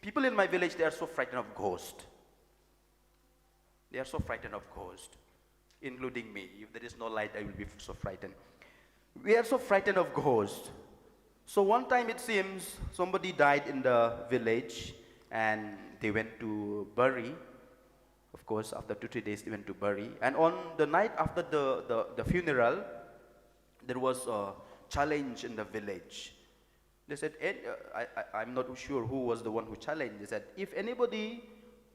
People in my village, they are so frightened of ghosts. They are so frightened of ghosts, including me. If there is no light, I will be so frightened. We are so frightened of ghosts. So one time it seems somebody died in the village and they went to bury. Of course, after 2-3 days, they went to bury. And on the night after the funeral, there was a challenge in the village. They said, I'm not sure who was the one who challenged. They said, if anybody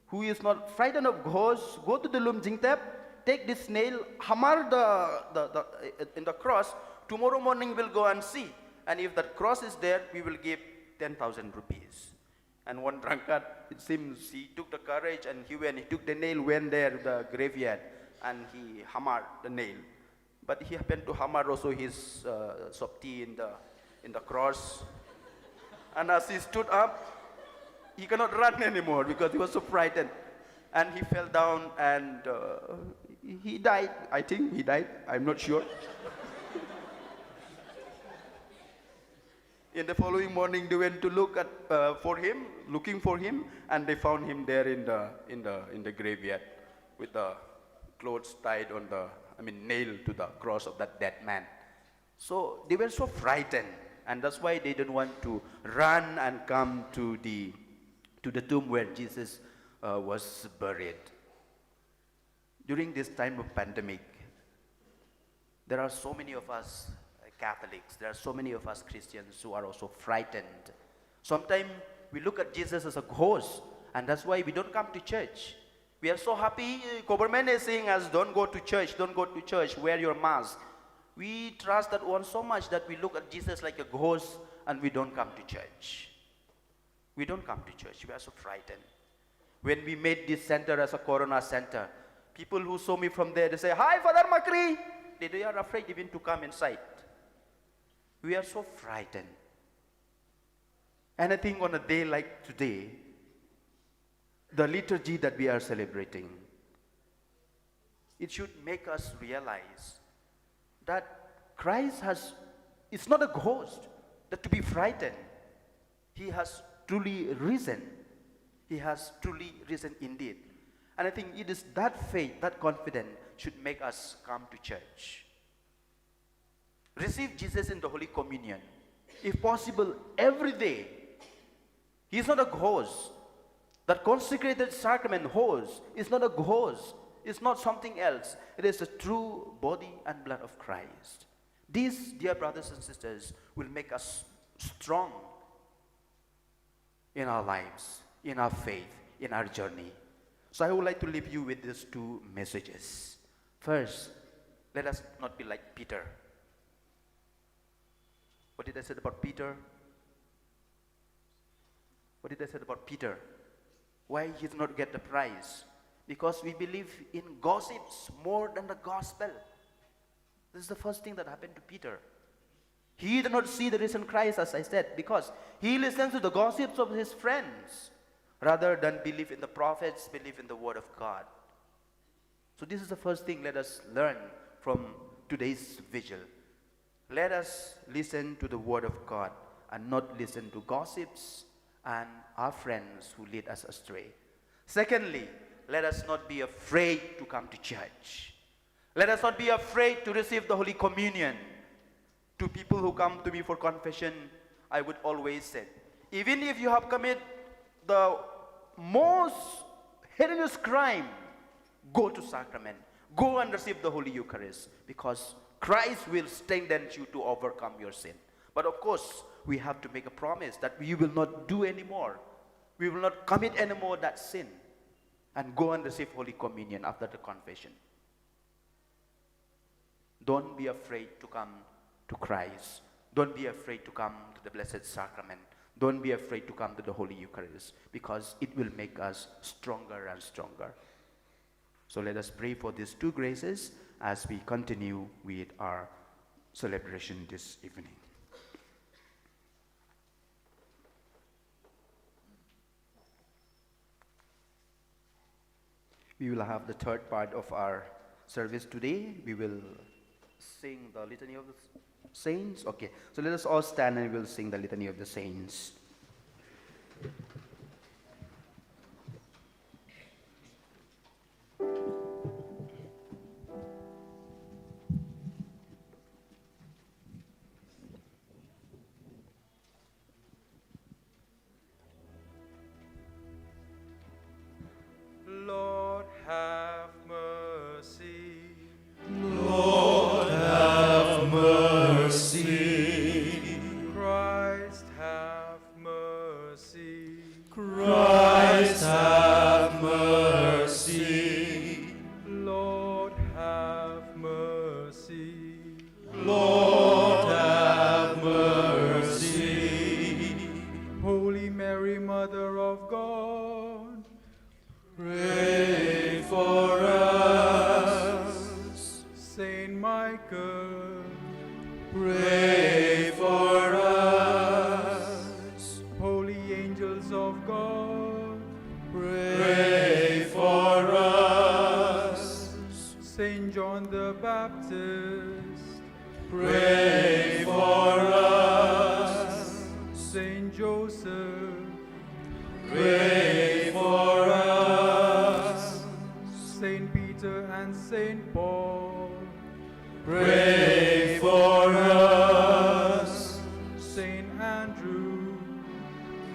who is not frightened of ghosts, go to the Lum Jingtep, take this nail, hammer in the cross, tomorrow morning we'll go and see. And if that cross is there, we will give 10,000 rupees. And one drunkard, it seems, he took the courage and he took the nail, went there to the graveyard, and he hammered the nail. But he happened to hammer also his sopti in the cross. And as he stood up, he cannot run anymore because he was so frightened. And he fell down and he died. I think he died. I'm not sure. In the following morning, they went to look looking for him, and they found him there in the graveyard with the clothes tied on nailed to the cross of that dead man. So they were so frightened, and that's why they didn't want to run and come to the tomb where Jesus was buried. During this time of pandemic, there are so many of us Catholics, there are so many of us Christians who are also frightened. Sometimes we look at Jesus as a ghost And that's why we don't come to church. We are so happy. Government is saying us, don't go to church, don't go to church, wear your mask. We trust that one so much that we look at Jesus like a ghost and we don't come to church. We don't come to church. We are so frightened. When we made this center as a Corona center, people who saw me from there, they say, "Hi, Father Makri." They are afraid even to come inside. We are so frightened. And I think on a day like today, the liturgy that we are celebrating, it should make us realize that Christ it's not a ghost that to be frightened. He has truly risen. He has truly risen indeed. And I think it is that faith, that confidence should make us come to church. Receive Jesus in the Holy Communion, if possible, every day. He is not a ghost. That consecrated sacrament host is not a ghost. It's not something else. It is the true body and blood of Christ. These, dear brothers and sisters, will make us strong in our lives, in our faith, in our journey. So I would like to leave you with these two messages. First, let us not be like Peter. What did I say about Peter? What did I say about Peter? Why he did not get the prize? Because we believe in gossips more than the gospel. This is the first thing that happened to Peter. He did not see the risen Christ, as I said, because he listens to the gossips of his friends rather than believe in the prophets, believe in the word of God. So this is the first thing let us learn from today's vigil. Let us listen to the word of God and not listen to gossips and our friends who lead us astray. Secondly, let us not be afraid to come to church. Let us not be afraid to receive the Holy Communion. To people who come to me for confession, I would always say, even if you have committed the most heinous crime, go to sacrament. Go and receive the Holy Eucharist, because Christ will strengthen you to overcome your sin. But of course, we have to make a promise that we will not do anymore. We will not commit anymore that sin. And go and receive Holy Communion after the confession. Don't be afraid to come to Christ. Don't be afraid to come to the Blessed Sacrament. Don't be afraid to come to the Holy Eucharist, because it will make us stronger and stronger. So let us pray for these two graces as we continue with our celebration this evening. We will have the third part of our service today. We will sing the Litany of the Saints. Okay, so let us all stand and we will sing the Litany of the Saints. Lord, have mercy. Lord, have mercy. Christ, have mercy. Christ, have mercy. Lord, have mercy. Lord, have mercy. Holy Mary, Mother of God, Pray for us. Saint Michael, Pray for us. holy angels of God, Pray for us. Saint John the Baptist, Pray for us. Saint Joseph, Pray for us. Saint Peter and Saint Paul, Pray for us. Saint Andrew,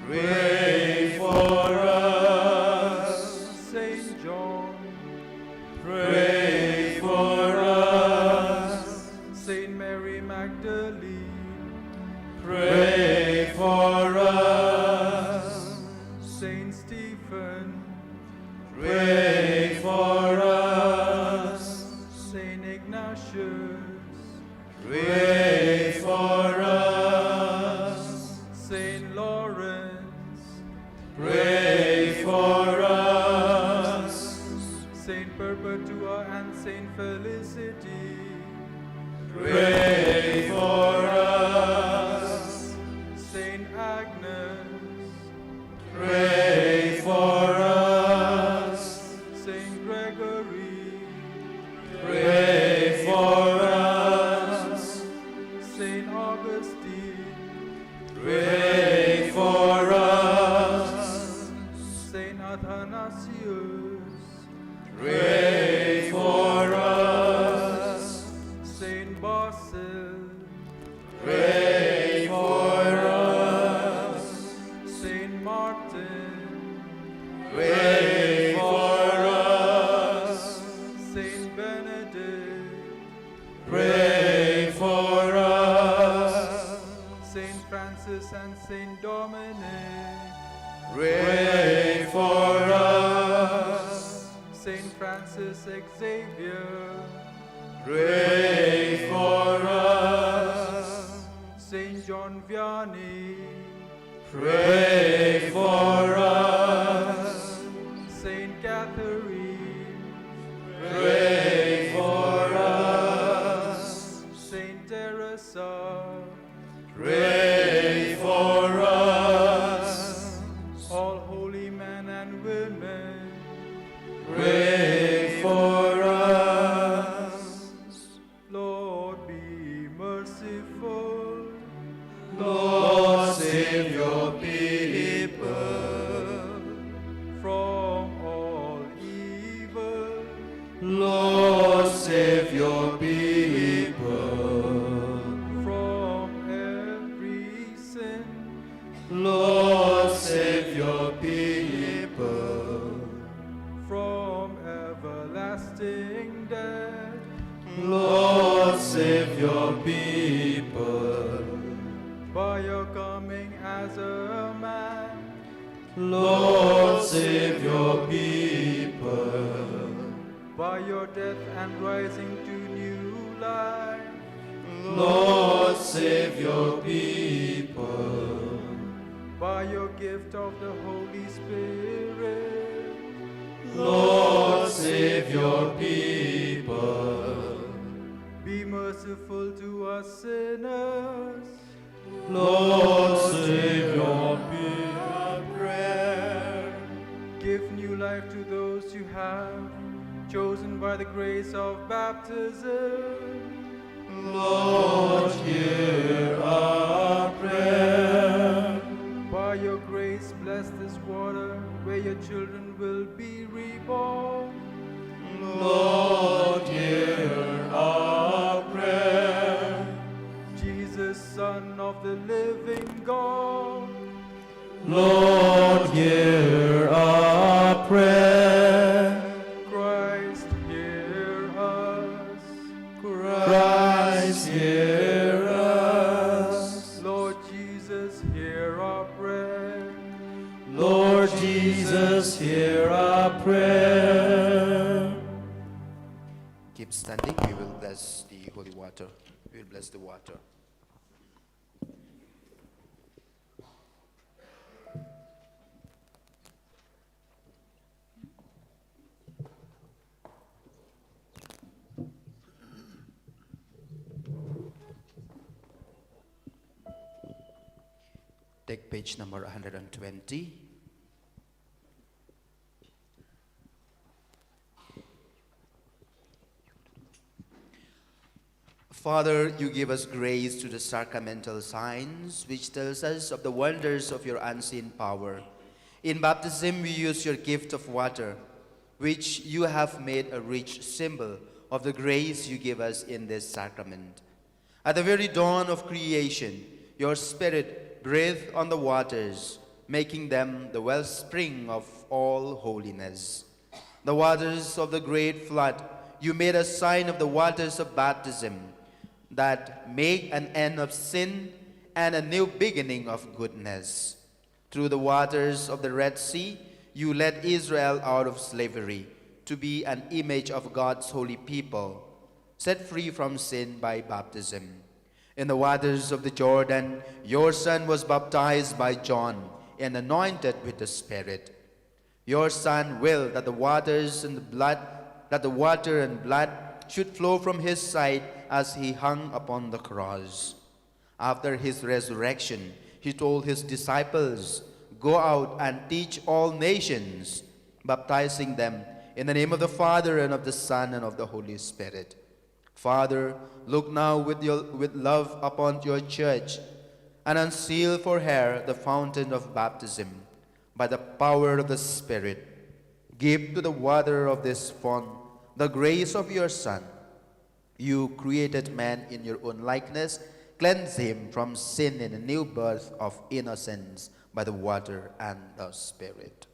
Pray for us. Saint John, Pray for us. Saint Mary Magdalene, Pray for us. Saint Stephen, righteous, pray for us. Saint Lawrence, Pray for us. Saint Perpetua and Saint Felicity, Pray for us. Saint Agnes, Pray for us. Saint Gregory, Pray for us. Saint Augustine, Pray for us. Saint Athanasius, Pray for us. Saint Basil, Pray for us. Saint Martin, Pray for us. Saint Benedict, Pray for us. Saint Francis and Saint Dominic, Pray for us. Saint Francis Xavier, Pray for us. Saint John Vianney, Pray for us. Saint Catherine, Pray for us. Saint Teresa, Pray for us. all holy men and women, Pray for us. Lord be merciful. Lord, save your people From all evil, Lord, save your people. from every sin, Lord, save your people. from everlasting death, Lord, save your people. by your coming as a man, Lord, save your people. by your death and rising to new life, Lord, save your people. by your gift of the Holy Spirit, Lord, save your people. be merciful to us sinners, Lord, save your people. Prayer. give new life to those you have chosen by the grace of baptism. Lord, hear our prayer. By your grace, bless this water where your children will be reborn. Lord, hear our prayer. Jesus, Son of the living God, Lord, hear our prayer. Christ, hear us. Christ, hear us. Lord Jesus, hear our prayer. Lord Jesus, hear our prayer. Keep standing. We will bless the holy water. We will bless the water. Take page number 120. Father, you give us grace to the sacramental signs, which tells us of the wonders of your unseen power. In baptism, we use your gift of water, which you have made a rich symbol of the grace you give us in this sacrament. At the very dawn of creation, your Spirit breathed on the waters, making them the wellspring of all holiness. The waters of the great flood, you made a sign of the waters of baptism, that make an end of sin and a new beginning of goodness. Through the waters of the Red Sea, you led Israel out of slavery to be an image of God's holy people. set free from sin by baptism. In the waters of the Jordan, your Son was baptized by John and anointed with the Spirit. Your Son willed that the water and blood should flow from his side as he hung upon the cross. After his resurrection, he told his disciples, "Go out and teach all nations, baptizing them in the name of the Father and of the Son and of the Holy Spirit." Father, look now with love upon your church, and unseal for her the fountain of baptism by the power of the Spirit. Give to the water of this font the grace of your Son. You created man in your own likeness. Cleanse him from sin in a new birth of innocence by the water and the Spirit.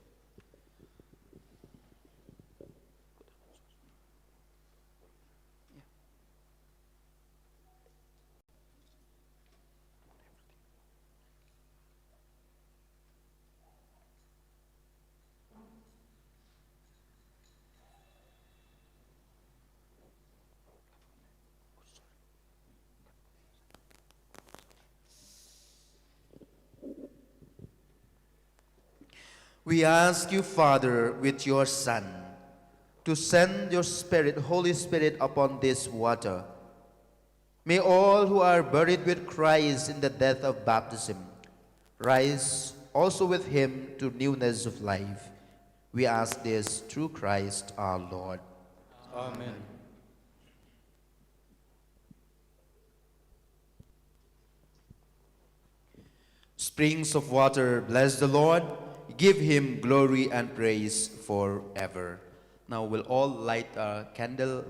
We ask you, Father, with your Son, to send your Spirit, Holy Spirit, upon this water. May all who are buried with Christ in the death of baptism rise also with him to newness of life. We ask this through Christ our Lord. Amen. Springs of water, bless the Lord. Give him glory and praise forever. Now we'll all light a candle.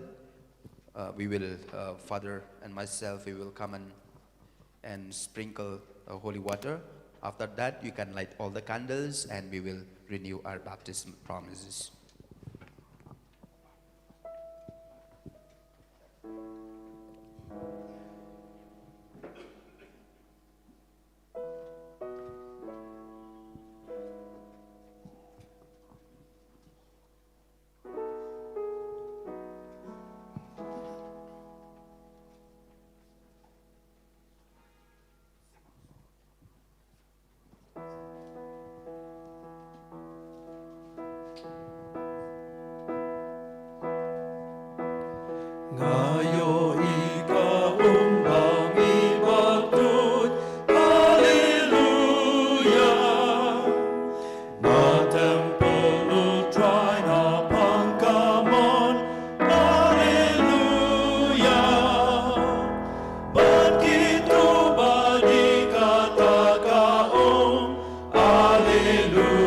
Father and myself, we will come and sprinkle holy water. After that, you can light all the candles and we will renew our baptism promises. Ngayo ikaumbangi batut, Haleluya. Na temple utray na pangkamon, Haleluya. Begitu badi kata kaum, Haleluya.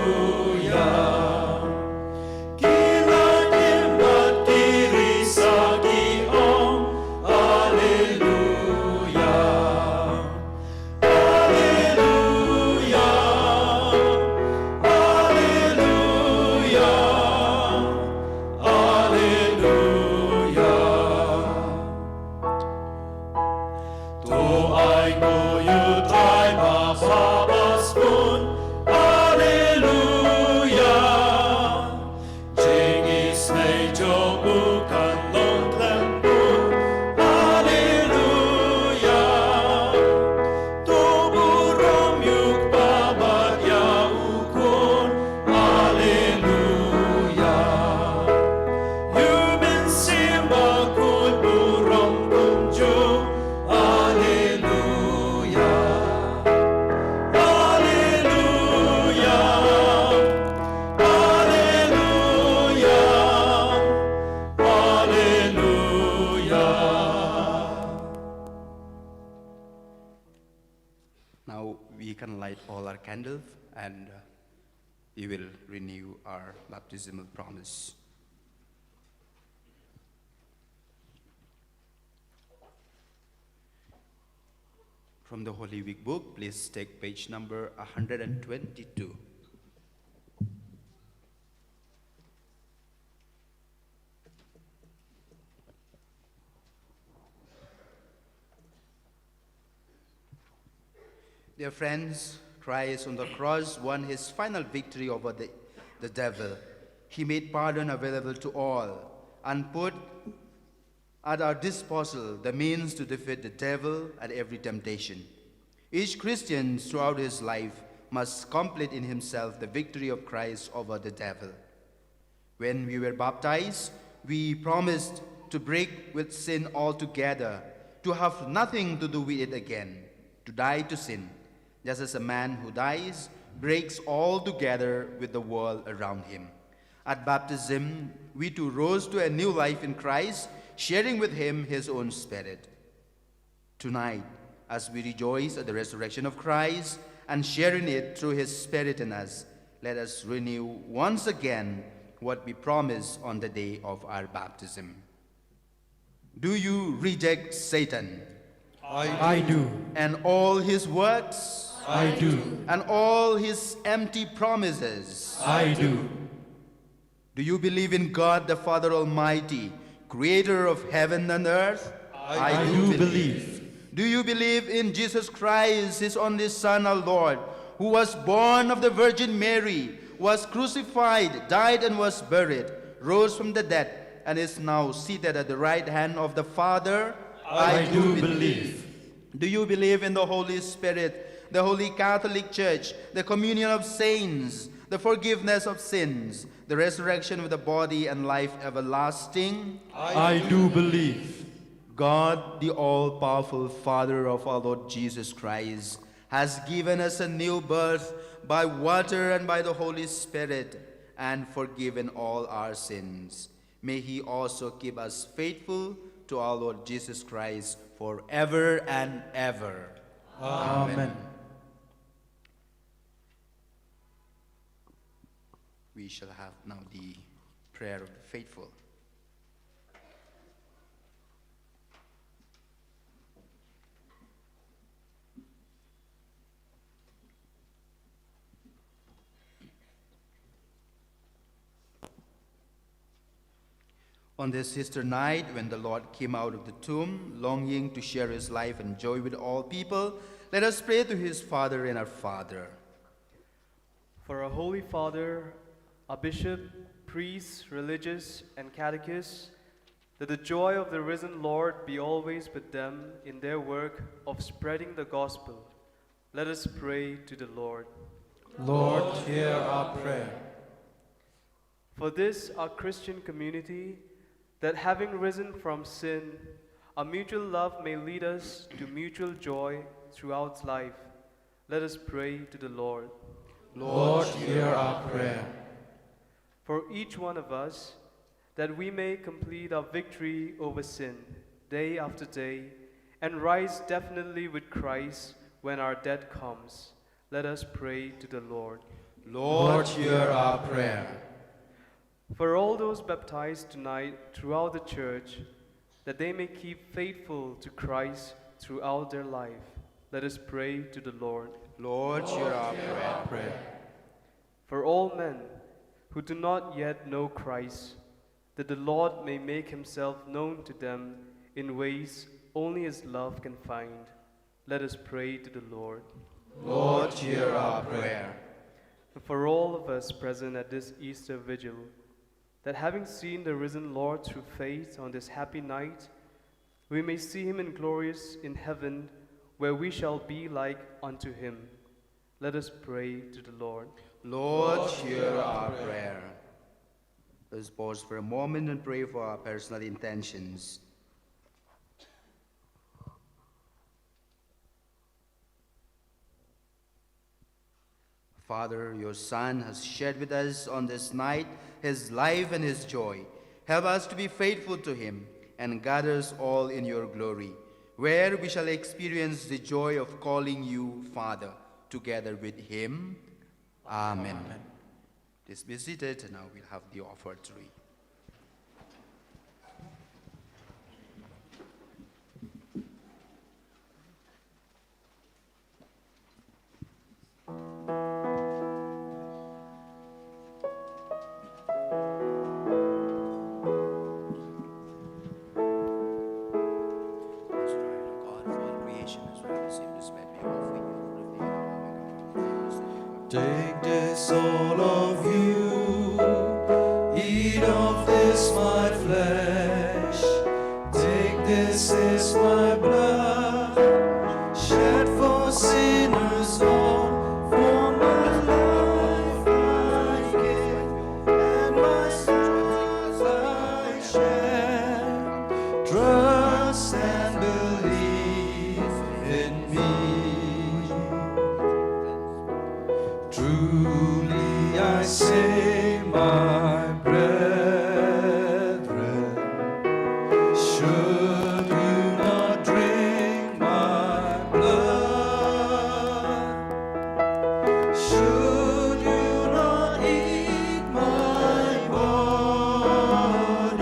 Now we can light all our candles and we will renew our baptismal promise. From the Holy Week book, please take page number 122. Dear friends, Christ on the cross won his final victory over the devil. He made pardon available to all and at our disposal the means to defeat the devil and every temptation. Each Christian throughout his life must complete in himself the victory of Christ over the devil. When we were baptized, we promised to break with sin altogether, to have nothing to do with it again, to die to sin, just as a man who dies breaks altogether with the world around him. At baptism, we too rose to a new life in Christ, sharing with him his own spirit. Tonight, as we rejoice at the resurrection of Christ and sharing it through his spirit in us, let us renew once again what we promised on the day of our baptism. Do you reject Satan? I do. And all his works? I do. And all his empty promises? I do. Do you believe in God the Father Almighty, creator of heaven and earth? I do believe. Do you believe in Jesus Christ, his only Son, our Lord, who was born of the Virgin Mary, was crucified, died and was buried, rose from the dead, and is now seated at the right hand of the Father? I do believe. Do you believe in the Holy Spirit, the Holy Catholic Church, the communion of saints, the forgiveness of sins, the resurrection of the body, and life everlasting? I do believe. God, the all-powerful Father of our Lord Jesus Christ, has given us a new birth by water and by the Holy Spirit, and forgiven all our sins. May he also keep us faithful to our Lord Jesus Christ forever and ever. Amen. We shall have now the prayer of the faithful. On this Easter night, when the Lord came out of the tomb, longing to share his life and joy with all people, let us pray to his Father and our Father. For our Holy Father, our bishop, priests, religious, and catechists, that the joy of the risen Lord be always with them in their work of spreading the gospel. Let us pray to the Lord. Lord, hear our prayer. For this, our Christian community, that having risen from sin, our mutual love may lead us to mutual joy throughout life. Let us pray to the Lord. Lord, hear our prayer. For each one of us, that we may complete our victory over sin day after day and rise definitely with Christ when our death comes. Let us pray to the Lord. Lord, hear our prayer. For all those baptized tonight throughout the church, that they may keep faithful to Christ throughout their life, let us pray to the Lord. Lord, hear our prayer. For all men who do not yet know Christ, that the Lord may make himself known to them in ways only his love can find, let us pray to the Lord. Lord, hear our prayer. And for all of us present at this Easter Vigil, that having seen the risen Lord through faith on this happy night, we may see him in glorious in heaven, where we shall be like unto him. Let us pray to the Lord. Lord, hear our prayer. Let us pause for a moment and pray for our personal intentions. Father, your Son has shared with us on this night his life and his joy. Help us to be faithful to him and gather us all in your glory, where we shall experience the joy of calling you Father together with him. Amen. Please be seated, and now we'll have the offertory. Take this, all of you, eat of this my flesh. Take this is my blood, shed for sinners all. For my life I give, and my sorrows I share. Trust and believe in me. Truly I say, my brethren, should you not drink my blood, should you not eat my body,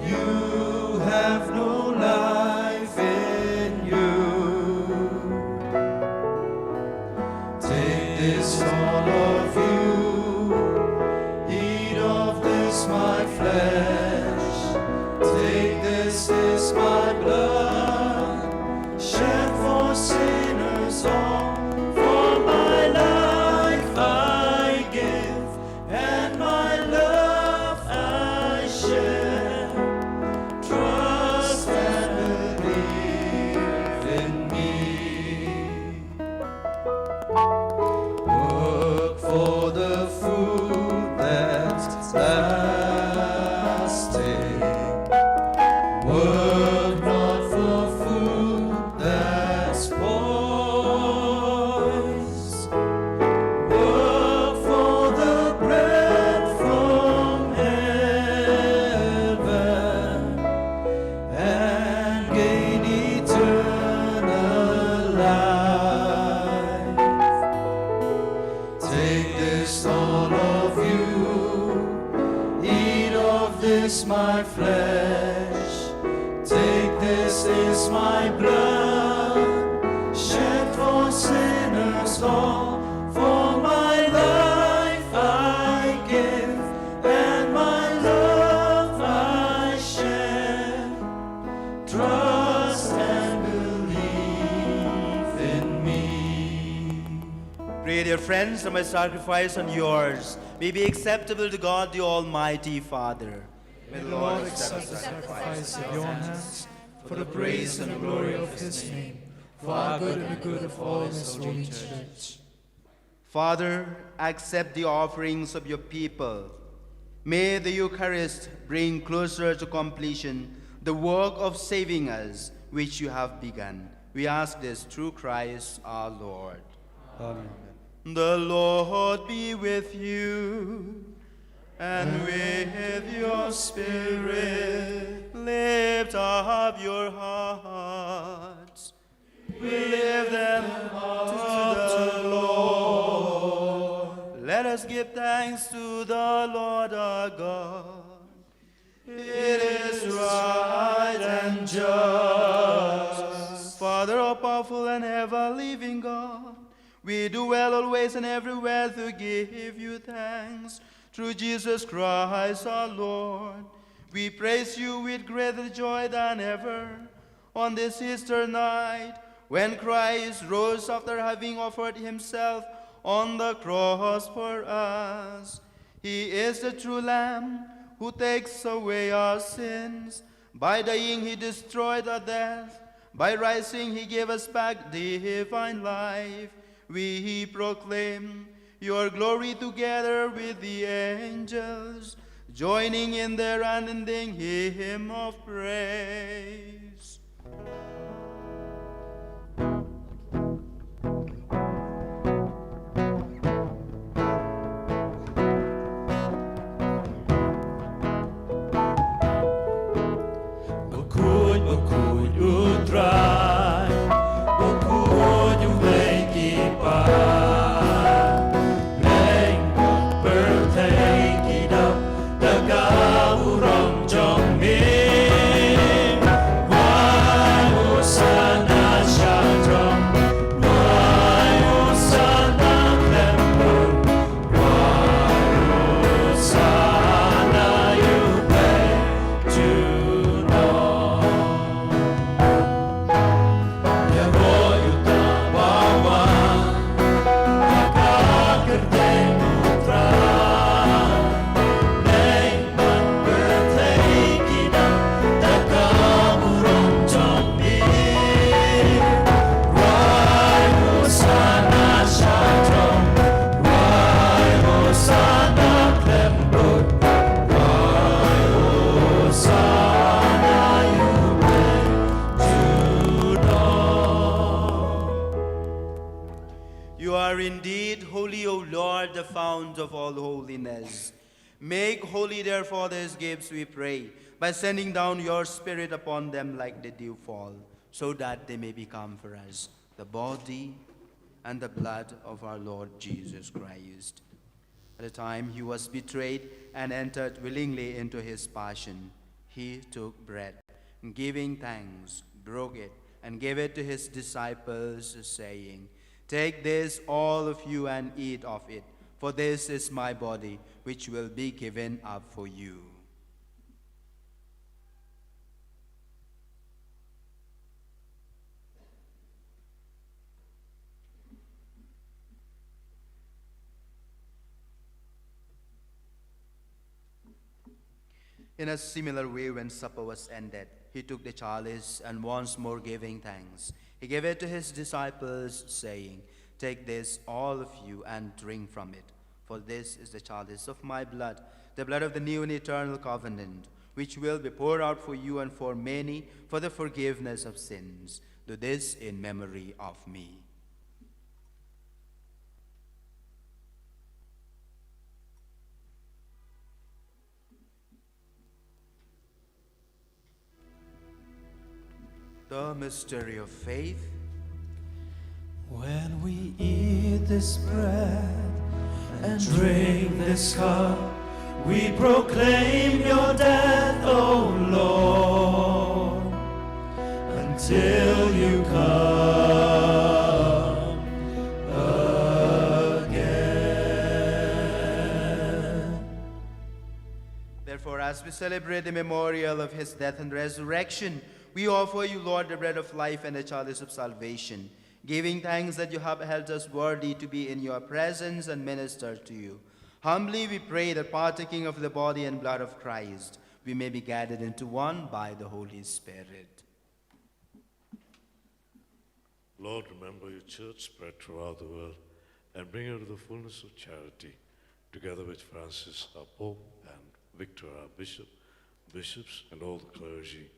you have no life in you. Take this, all of you, eat of this my flesh. Take this is my blood, shed for sinners all. For my life I give, and my love I share. Trust and believe in me. Work for the food that's lasting. Work not for food that spoils. Work for the bread from heaven and gain eternal life. Take this, all of you, eat of this my flesh. Take this is my blood, shed for sinners all. For my life I give, and my love I share. Trust and believe in me. Pray, dear friends, that my sacrifice and yours may be acceptable to God the Almighty Father. May the Lord accept the sacrifice of your hands for the praise and glory of his name, for our good and the good of all his holy church. Father, accept the offerings of your people. May the Eucharist bring closer to completion the work of saving us which you have begun. We ask this through Christ our Lord. Amen. The Lord be with you and with your spirit. Lift up your hearts. We lift them up to the Lord. Let us give thanks to the Lord our God. It is right and just. Father, O powerful and ever-living God, we do well always and everywhere to give you thanks. Through Jesus Christ our Lord, we praise you with greater joy than ever. On this Easter night, when Christ rose after having offered himself on the cross for us, he is the true Lamb who takes away our sins. By dying he destroyed our death. By rising he gave us back divine life. We proclaim your glory together with the angels, joining in their unending hymn of praise. Bukod utray, bukod yung may kipay. Lengkot birthday kidap, dagaurong jong min. Why was fount of all holiness. Make holy, therefore, these gifts, we pray, by sending down your Spirit upon them like the dewfall, so that they may become for us the body and the blood of our Lord Jesus Christ. At the time he was betrayed and entered willingly into his passion, he took bread, and giving thanks, broke it, and gave it to his disciples, saying, "Take this, all of you, and eat of it, for this is my body, which will be given up for you." In a similar way, when supper was ended, he took the chalice, and once more giving thanks, he gave it to his disciples, saying, "Take this, all of you, and drink from it, for this is the chalice of my blood, the blood of the new and eternal covenant, which will be poured out for you and for many for the forgiveness of sins. Do this in memory of me." The mystery of faith. When we eat this bread and drink this cup, we proclaim your death, O Lord, until you come again. Therefore, as we celebrate the memorial of his death and resurrection, we offer you, Lord, the bread of life and the chalice of salvation, giving thanks that you have held us worthy to be in your presence and minister to you. Humbly we pray that, partaking of the body and blood of Christ, we may be gathered into one by the Holy Spirit. Lord, remember your church spread throughout the world and bring her to the fullness of charity, together with Francis, our Pope, and Victor, our Bishop, bishops, and all the clergy.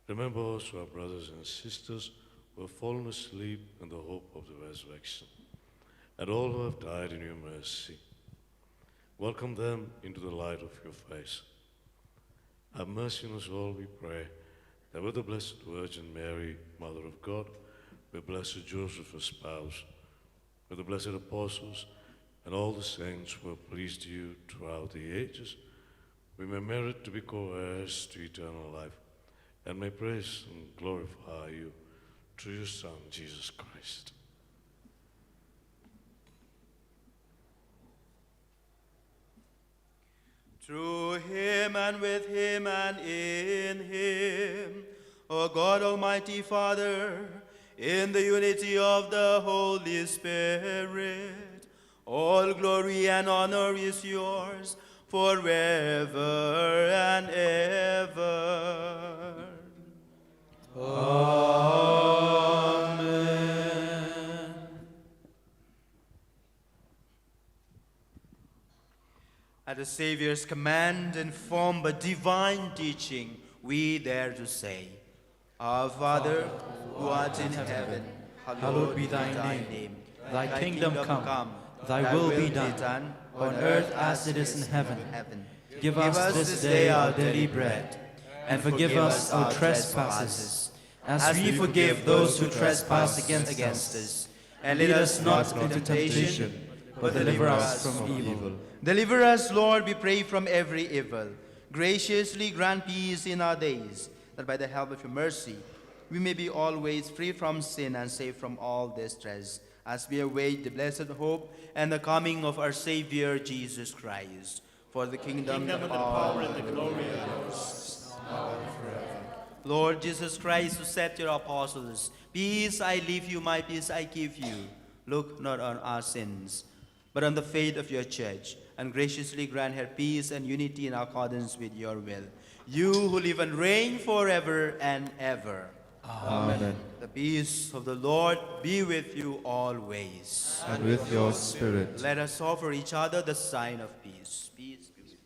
Remember also our brothers and sisters who have fallen asleep in the hope of the resurrection, and all who have died in your mercy. Welcome them into the light of your face. Have mercy on us all, we pray, that with the Blessed Virgin Mary, Mother of God, with Blessed Joseph, her spouse, with the blessed apostles, and all the saints who have pleased you throughout the ages, we may merit to be co-heirs to eternal life, and may praise and glorify you through your Son, Jesus Christ. Through him and with him and in him, O God Almighty Father, in the unity of the Holy Spirit, all glory and honor is yours forever and ever. Amen. At the Savior's command, informed by divine teaching, we dare to say, Our Father, who art in heaven, hallowed be thy name. Thy kingdom come, thy will be done, on earth as it is in heaven. Give us this day our daily bread, and forgive us our trespasses, as we forgive those who trespass against us. And lead us not into temptation, but deliver us from evil. Deliver us, Lord, we pray, from every evil. Graciously grant peace in our days, that by the help of your mercy we may be always free from sin and safe from all distress, as we await the blessed hope and the coming of our Savior Jesus Christ. For the kingdom, and the power, and the glory are yours, now and forever. Lord Jesus Christ, who said to your apostles, "Peace I leave you, my peace I give you," look not on our sins, but on the faith of your church, and graciously grant her peace and unity in accordance with your will. You who live and reign forever and ever. Amen. The peace of the Lord be with you always. And with your spirit. Let us offer each other the sign of peace. Peace be with you.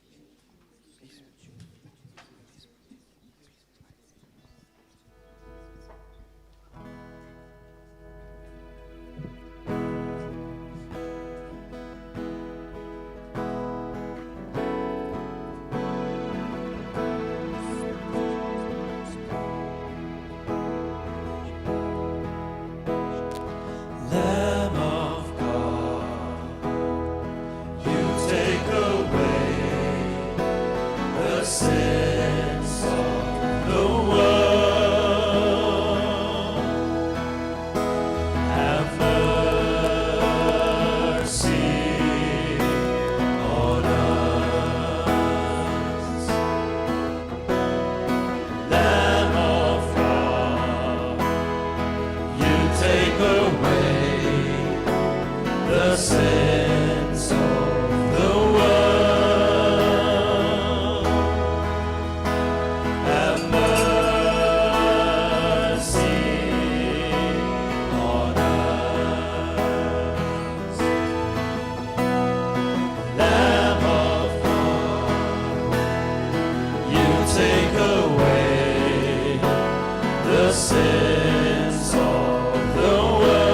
sins of the world.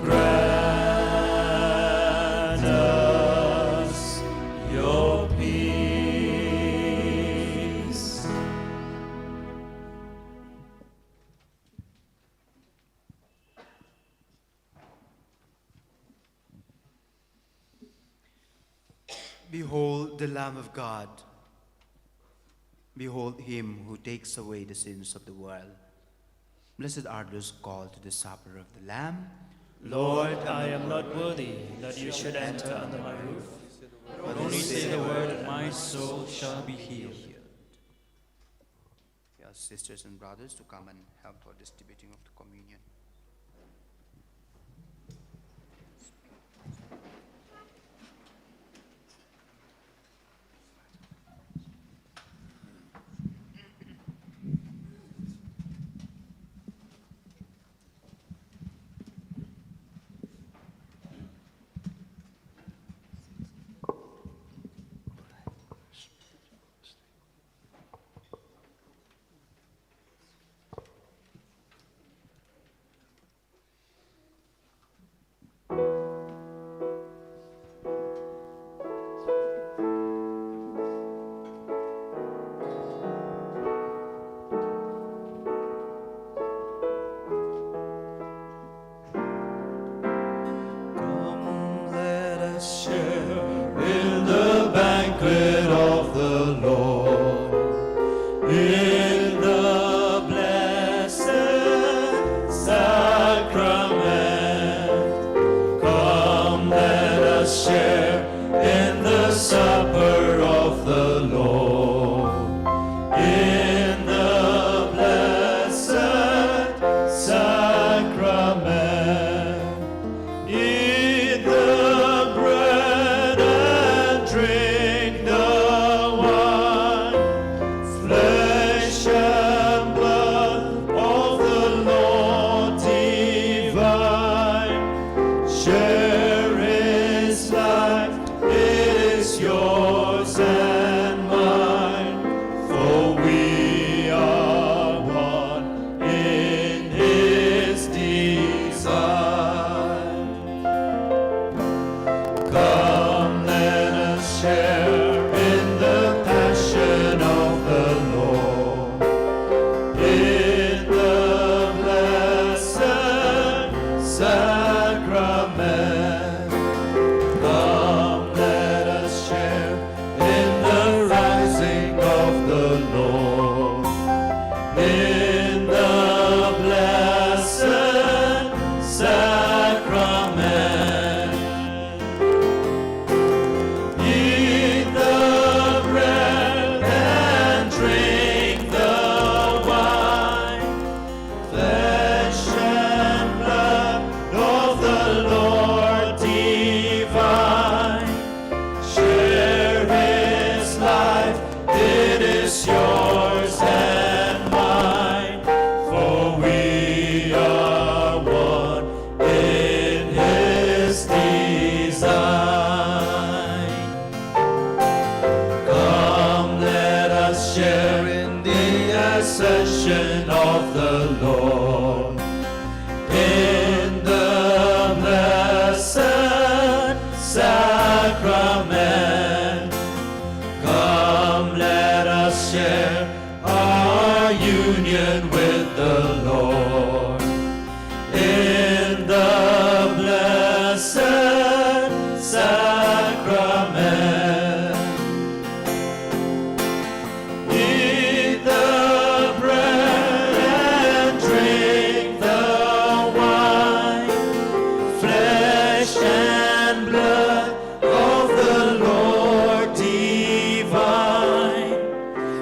Grant us your peace. Behold the Lamb of God. Behold him who takes away the sins of the world. Blessed are those called to the supper of the Lamb. Lord, I am not worthy that you should enter under my roof, but only say the word and my soul shall be healed. We ask sisters and brothers to come and help for distributing of the communion.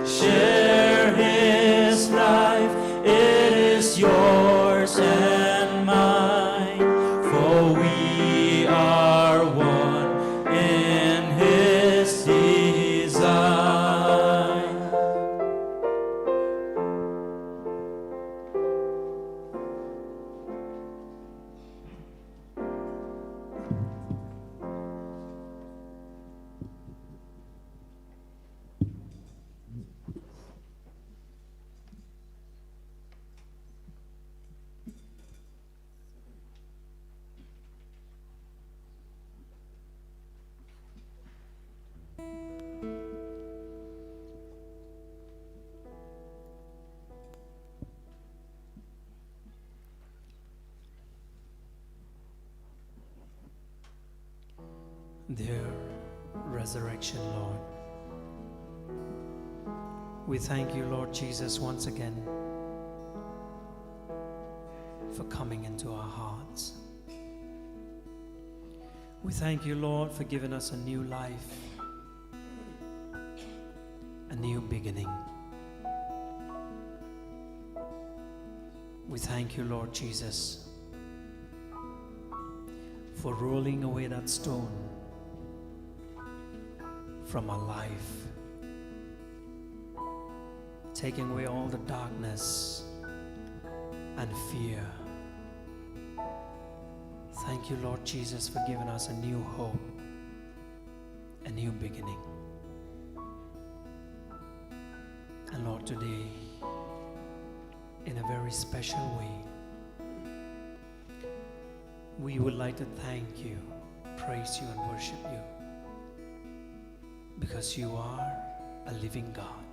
Share his life their resurrection, Lord. We thank you, Lord Jesus, once again for coming into our hearts. We thank you, Lord, for giving us a new life, a new beginning. We thank you, Lord Jesus, for rolling away that stone from our life, taking away all the darkness and fear. Thank you, Lord Jesus, for giving us a new hope, a new beginning. And Lord, today, in a very special way, we would like to thank you, praise you, and worship you, because you are a living God.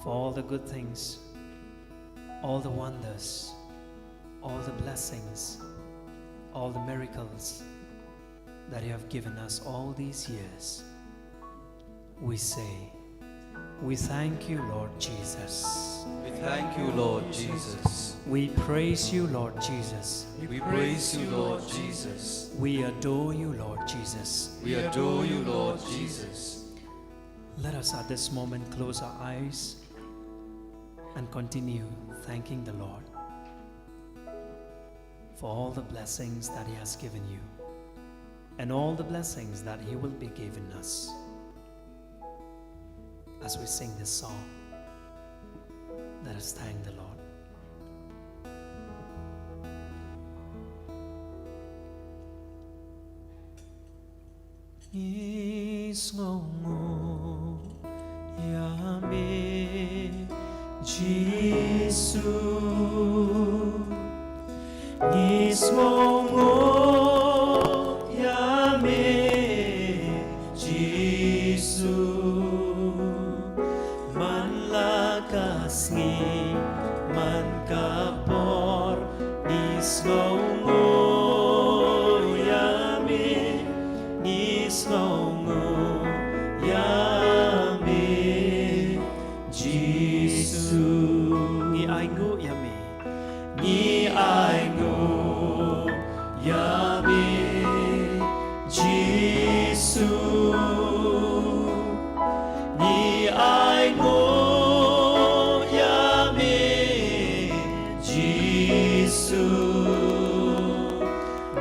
For all the good things, all the wonders, all the blessings, all the miracles that you have given us all these years, we say, we thank you, Lord Jesus. We thank you, Lord Jesus. We praise you, Lord Jesus. We praise you, Lord Jesus. We adore you, Lord Jesus. We adore you, Lord Jesus. Let us at this moment close our eyes and continue thanking the Lord for all the blessings that He has given you and all the blessings that He will be giving us as we sing this song. Let us thank the Lord. Isngongo yame Jesus, Isngongo yame Jesus, manlakas ni man kapor. Isngongo yame, Isngongo yame Jesus. Ni aingo yame, ni aingo yame Jesus, ni aingo yame Jesus,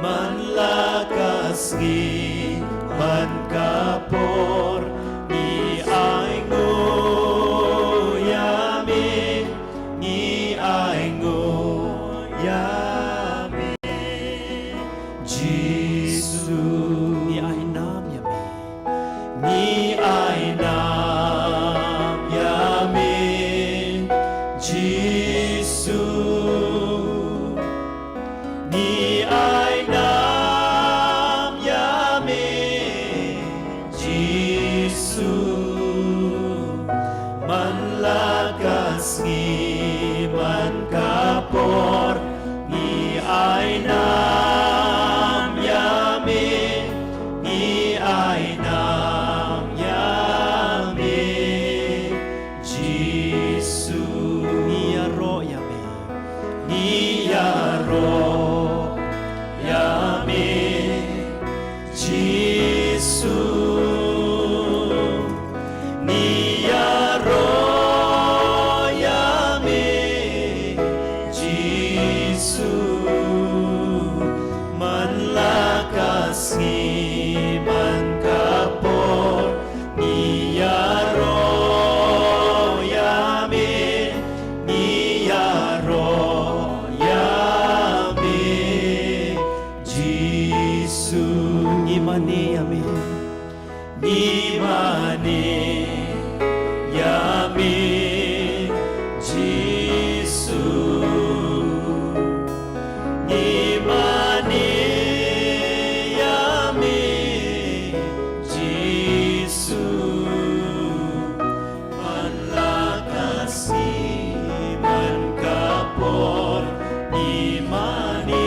manlakas ni man kapor. Ni aingo yame, ni aingo yame Jesus, ni ainam yame, ni ainam yame Jesus, ni ainam yame Jesus, manlakas ni man kapor. Ni ainam yame, ni ainam yame Jesus, ni aro yame, ni aro yame Jesus, ni aro yame Jesus, manlakas ni man kapor. Ni aro yame, ni aro yame Jesus, ni mani yame, ni mani yame Jesus, ni mani yame Jesus, manlakas ni man kapor. Ni mani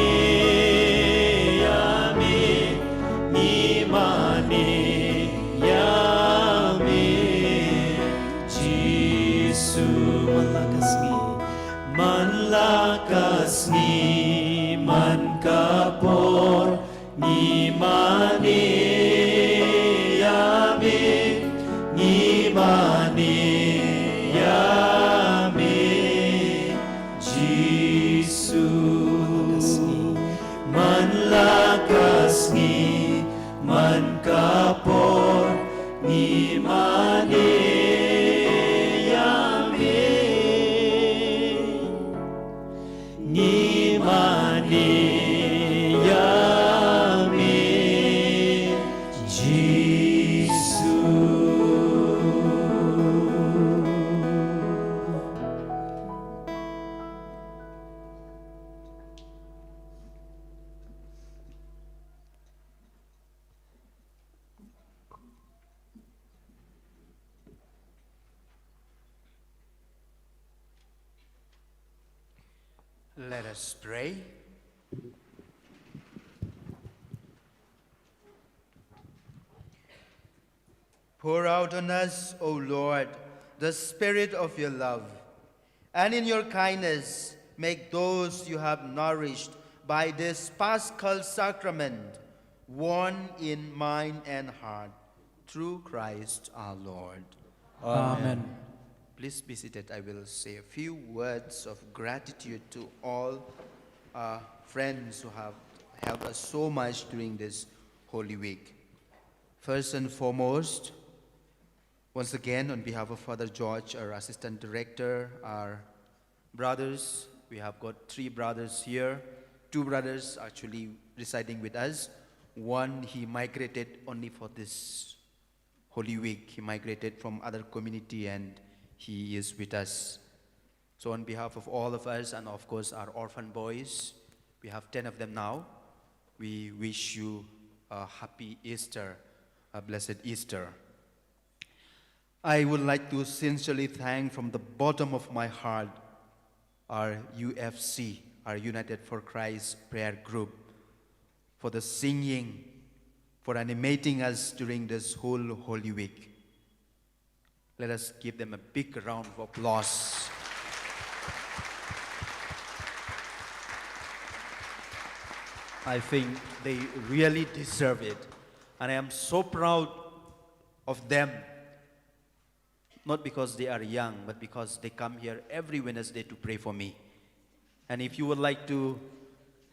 Let us pray. Pour out on us, O Lord, the spirit of your love, and in your kindness make those you have nourished by this Paschal sacrament one in mind and heart, through Christ our Lord. Amen. Please be seated. I will say a few words of gratitude to all our friends who have helped us so much during this Holy Week. First and foremost, once again, on behalf of Father George, our Assistant Director, our brothers, we have got 3 brothers here. 2 brothers actually residing with us. One, he migrated only for this Holy Week. He migrated from other community and he is with us. So on behalf of all of us and of course our orphan boys, we have 10 of them now. We wish you a happy Easter, a blessed Easter. I would like to sincerely thank from the bottom of my heart our UFC, our United for Christ prayer group, for the singing, for animating us during this whole Holy Week. Let us give them a big round of applause. I think they really deserve it. And I am so proud of them, not because they are young, but because they come here every Wednesday to pray for me. And if you would like to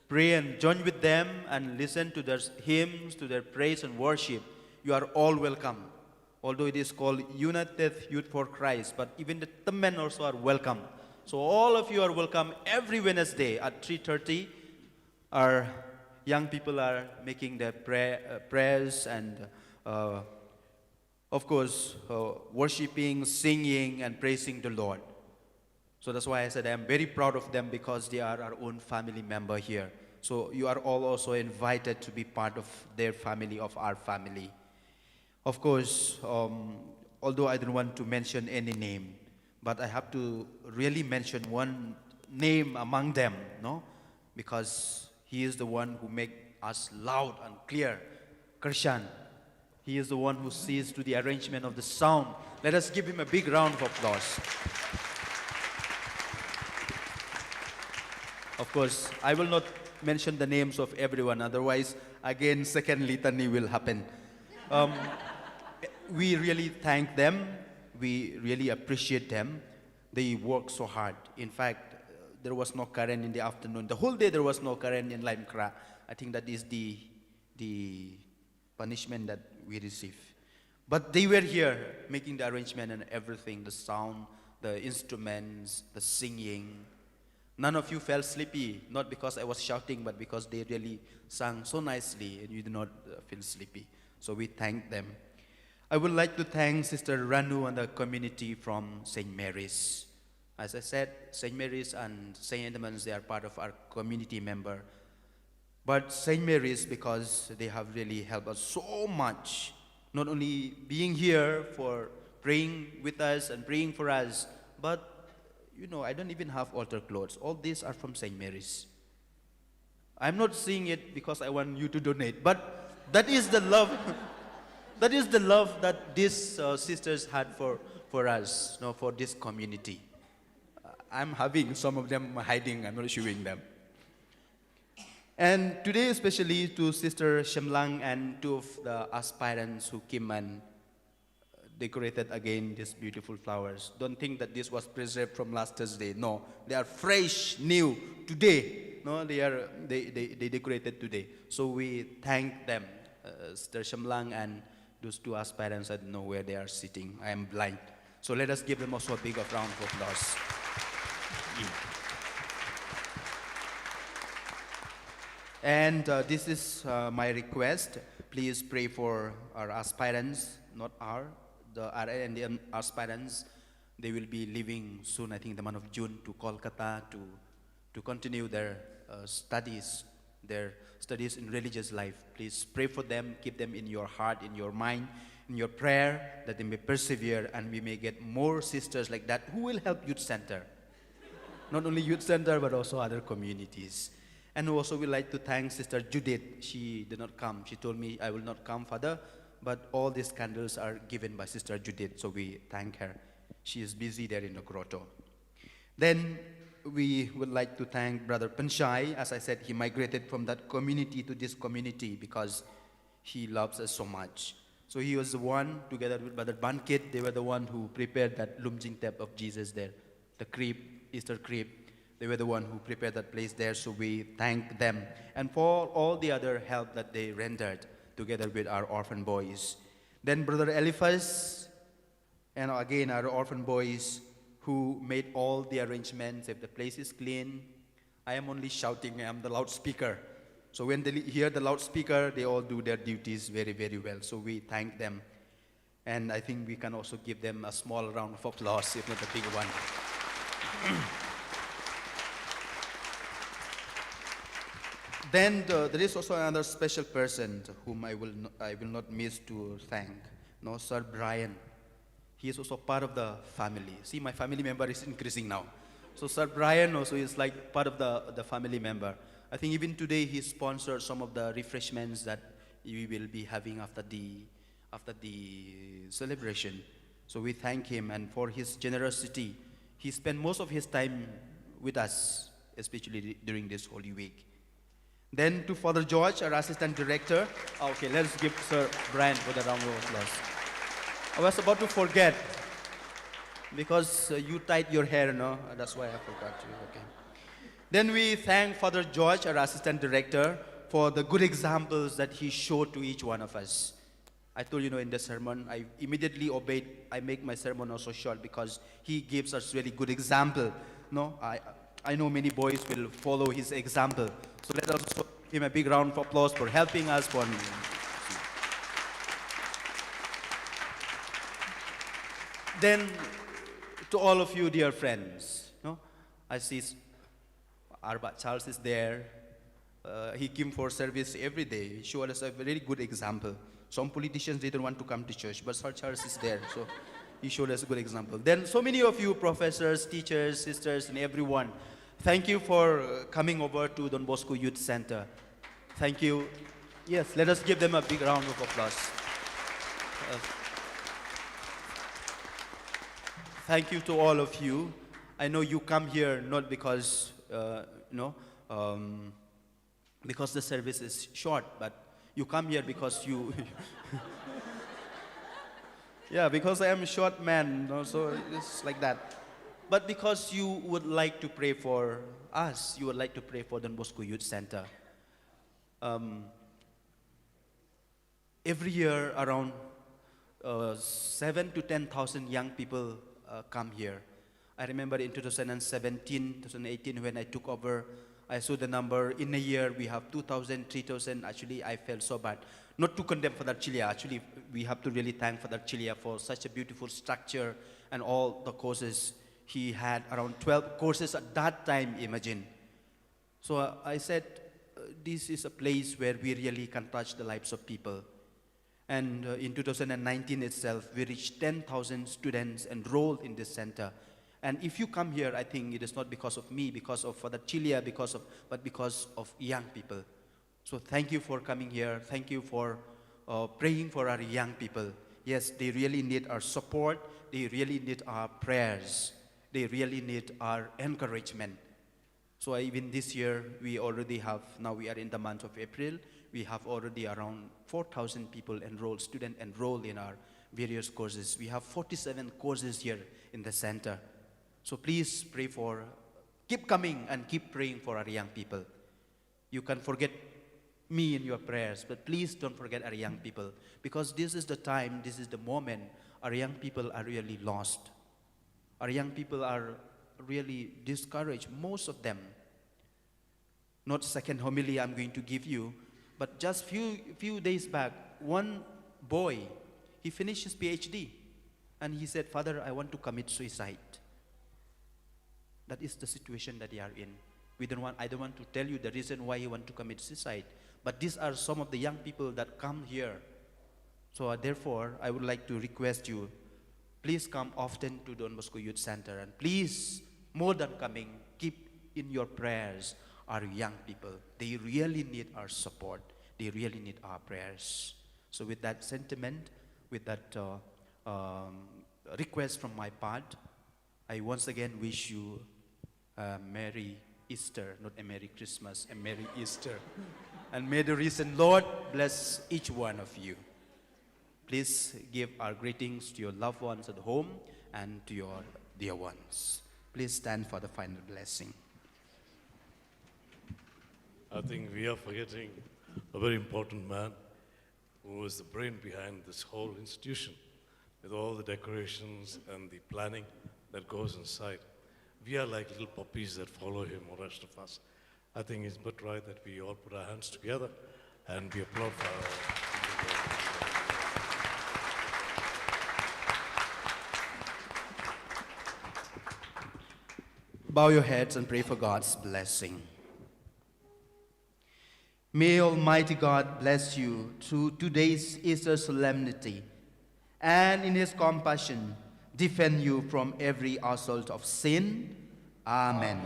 pray and join with them and listen to their hymns, to their praise and worship, you are all welcome. Although it is called United Youth for Christ, but even the men also are welcome. So all of you are welcome every Wednesday at 3:30. Our young people are making their prayers and of course, worshiping, singing, and praising the Lord. So that's why I said I am very proud of them because they are our own family member here. So you are all also invited to be part of their family, of our family. Of course, although I don't want to mention any name, but I have to really mention one name among them, no? Because he is the one who makes us loud and clear, Krishan. He is the one who sees to the arrangement of the sound. Let us give him a big round of applause. Of course, I will not mention the names of everyone, otherwise, again, second litany will happen. We really thank them. We really appreciate them. They work so hard. In fact, there was no current in the afternoon. The whole day there was no current in Limekra. I think that is the punishment that we receive. But they were here making the arrangement and everything, the sound, the instruments, the singing. None of you felt sleepy, not because I was shouting, but because they really sang so nicely and you did not feel sleepy. So we thank them. I would like to thank Sister Ranu and the community from St. Mary's. As I said, St. Mary's and St. Edmunds, they are part of our community member. But St. Mary's, because they have really helped us so much, not only being here for praying with us and praying for us, but, you know, I don't even have altar clothes. All these are from St. Mary's. I'm not saying it because I want you to donate, but that is the love. That is the love that these sisters had for us, you know, for this community. I'm having some of them hiding, I'm not showing them. And today especially to Sister Shillong and two of the aspirants who came and decorated again these beautiful flowers. Don't think that this was preserved from last Thursday. No, they are fresh, new, today. No, they decorated today. So we thank them, Sister Shillong and those two aspirants. I don't know where they are sitting. I am blind. So let us give them also a big round of applause. And this is my request. Please pray for our aspirants, not the RNDM aspirants. They will be leaving soon, I think the month of June, to Kolkata to continue their studies in religious life. Please pray for them, keep them in your heart, in your mind, in your prayer, that they may persevere and we may get more sisters like that who will help Youth Center. Not only Youth Center, but also other communities. And also we'd like to thank Sister Judith. She did not come. She told me, I will not come, Father, but all these candles are given by Sister Judith, so we thank her. She is busy there in the grotto. Then we would like to thank Brother Panchai. As I said, he migrated from that community to this community because he loves us so much. So he was the one, together with Brother Bankit, they were the one who prepared that Lumjing Tep of Jesus there, the crib, Easter crib. They were the one who prepared that place there, so we thank them. And for all the other help that they rendered, together with our orphan boys. Then Brother Eliphaz, and again our orphan boys who made all the arrangements. If the place is clean, I am only shouting, I am the loudspeaker. So when they hear the loudspeaker, they all do their duties very, very well. So we thank them. And I think we can also give them a small round of applause, if not a big one. Then there is also another special person whom I will not miss to thank. No, Sir Brian. He is also part of the family. See, my family member is increasing now. So Sir Brian also is like part of the family member. I think even today he sponsored some of the refreshments that we will be having after the celebration. So we thank him, and for his generosity. He spent most of his time with us, especially during this Holy Week. Then to Father George, our Assistant Director. Okay, let's give Sir Brian for the round of applause. I was about to forget, because you tied your hair, no? That's why I forgot you, okay. Then we thank Father George, our Assistant Director, for the good examples that he showed to each one of us. I told you, in the sermon, I immediately obeyed. I make my sermon also short because he gives us really good example. No, I know many boys will follow his example. So let us give him a big round of applause for helping us. Then, to all of you, dear friends, I see Arba Charles is there. He came for service every day. He showed us a very good example. Some politicians didn't want to come to church, but Sir Charles is there, so he showed us a good example. Then so many of you, professors, teachers, sisters, and everyone, thank you for coming over to Don Bosco Youth Center. Thank you. Yes, let us give them a big round of applause. Thank you to all of you. I know you come here not because, because the service is short, but you come here because you... Yeah, because I am a short man, so it's like that. But because you would like to pray for us, you would like to pray for Don Bosco Youth Center. Every year, around 7,000 to 10,000 young people come here. I remember in 2017, 2018, when I took over, I saw the number. In a year, we have 2,000, 3,000. Actually, I felt so bad. Not to condemn Father Chilia. Actually, we have to really thank Father Chilia for such a beautiful structure and all the courses. He had around 12 courses at that time, imagine. So I said, this is a place where we really can touch the lives of people. And in 2019 itself, we reached 10,000 students enrolled in this center. And if you come here, I think it is not because of me, because of Father Chilia, but because of young people. So thank you for coming here. Thank you for praying for our young people. Yes, they really need our support. They really need our prayers. They really need our encouragement. So even this year, we already have, now we are in the month of April, we have already around 4,000 people enrolled, students enrolled in our various courses. We have 47 courses here in the center. So please pray for, keep coming and keep praying for our young people. You can forget me in your prayers, but please don't forget our young people, because this is the time, this is the moment our young people are really lost. Our young people are really discouraged, most of them. Not second homily I'm going to give you, but just few days back, one boy, he finished his PhD, and he said, "Father, I want to commit suicide." That is the situation that they are in. I don't want to tell you the reason why he want to commit suicide, but these are some of the young people that come here. So therefore, I would like to request you, please come often to Don Bosco Youth Center, and please, more than coming, keep in your prayers our young people. They really need our support. They really need our prayers. So with that sentiment, with that request from my part, I once again wish you a Merry Easter, not a Merry Christmas, a Merry Easter. And may the risen Lord bless each one of you. Please give our greetings to your loved ones at home and to your dear ones. Please stand for the final blessing. I think we are forgetting a very important man who is the brain behind this whole institution, with all the decorations and the planning that goes inside. We are like little puppies that follow him, the rest of us. I think it's but right that we all put our hands together and we applaud for our... Bow your heads and pray for God's blessing. May Almighty God bless you through today's Easter solemnity, and in His compassion defend you from every assault of sin. Amen.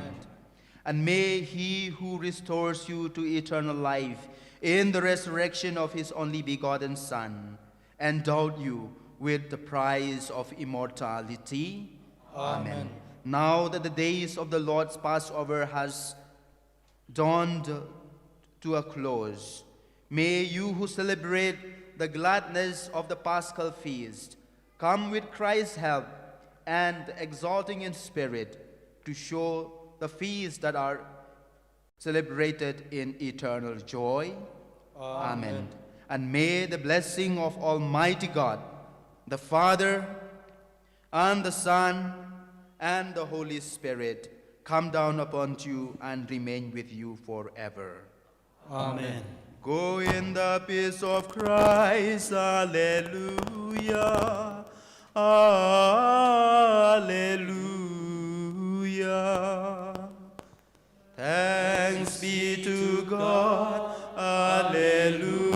And may He who restores you to eternal life in the resurrection of His only begotten Son endow you with the prize of immortality. Amen. Now that the days of the Lord's Passover has dawned to a close, may you who celebrate the gladness of the Paschal feast come with Christ's help and exalting in spirit to show the feasts that are celebrated in eternal joy. Amen. And may the blessing of Almighty God, the Father, and the Son, and the Holy Spirit come down upon you and remain with you forever. Amen. Go in the peace of Christ. Alleluia. Alleluia. Thanks be to God. Alleluia.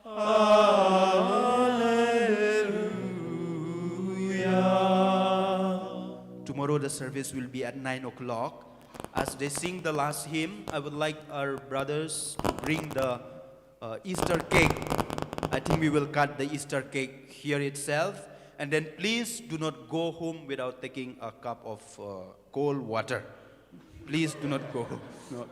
Alleluia. Tomorrow the service will be at 9 o'clock. As they sing the last hymn, I would like our brothers to bring the Easter cake. I think we will cut the Easter cake here itself. And then please do not go home without taking a cup of cold water. Please do not go. Not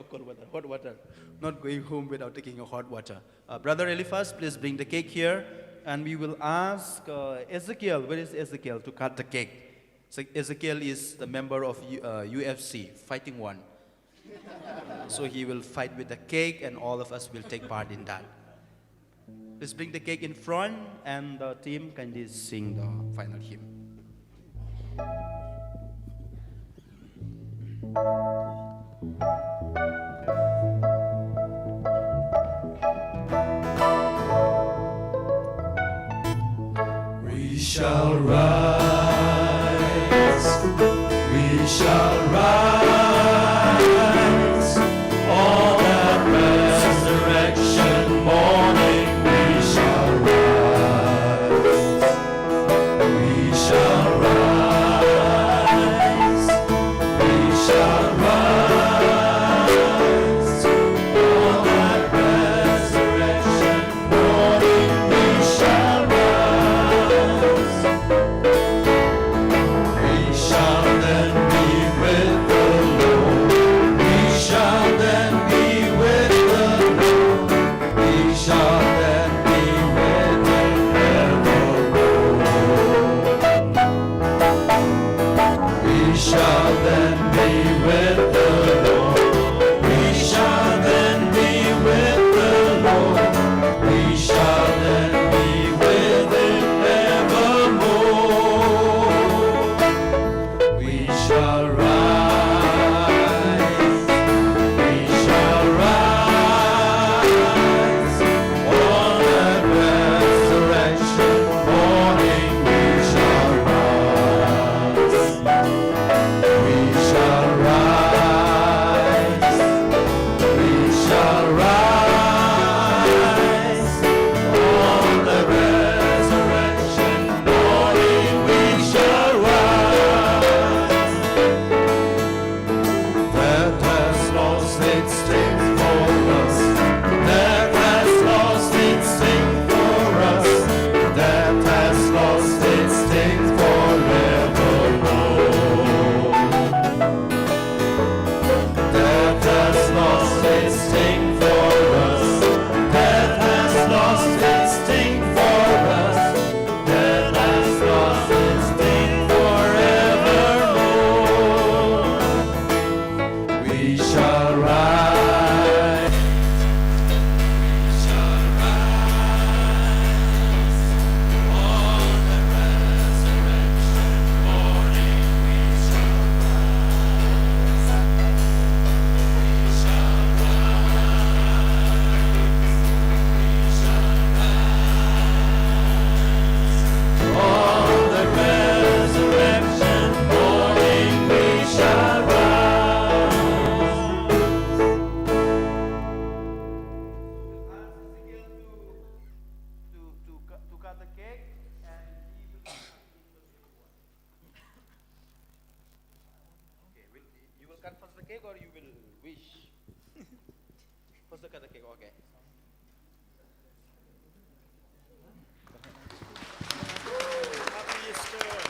cold water, hot water. Not going home without taking a hot water. Brother Eliphaz, please bring the cake here. And we will ask Ezekiel, where is Ezekiel, to cut the cake. So Ezekiel is the member of UFC, Fighting One. So he will fight with the cake and all of us will take part in that. Please bring the cake in front and the team can sing the final hymn. We shall rise, we shall rise, on that resurrection morning we shall rise, we shall rise, we shall rise, on that resurrection morning we shall rise. or you will wish? First look at the cake, okay.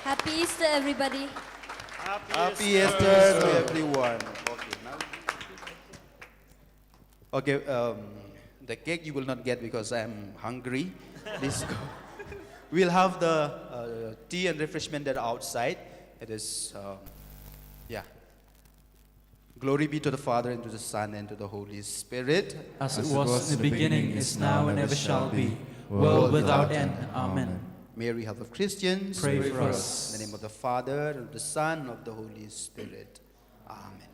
Happy Easter, everybody. Happy Easter to everyone. Okay, now. Okay, the cake you will not get because I'm hungry. Please go. We'll have the tea and refreshment that are outside. It is, yeah. Glory be to the Father, and to the Son, and to the Holy Spirit. As it was in the beginning, is now, and ever shall be, world without end. Amen. Mary, help of Christians. Pray for us. In the name of the Father, and of the Son, and of the Holy Spirit. Amen.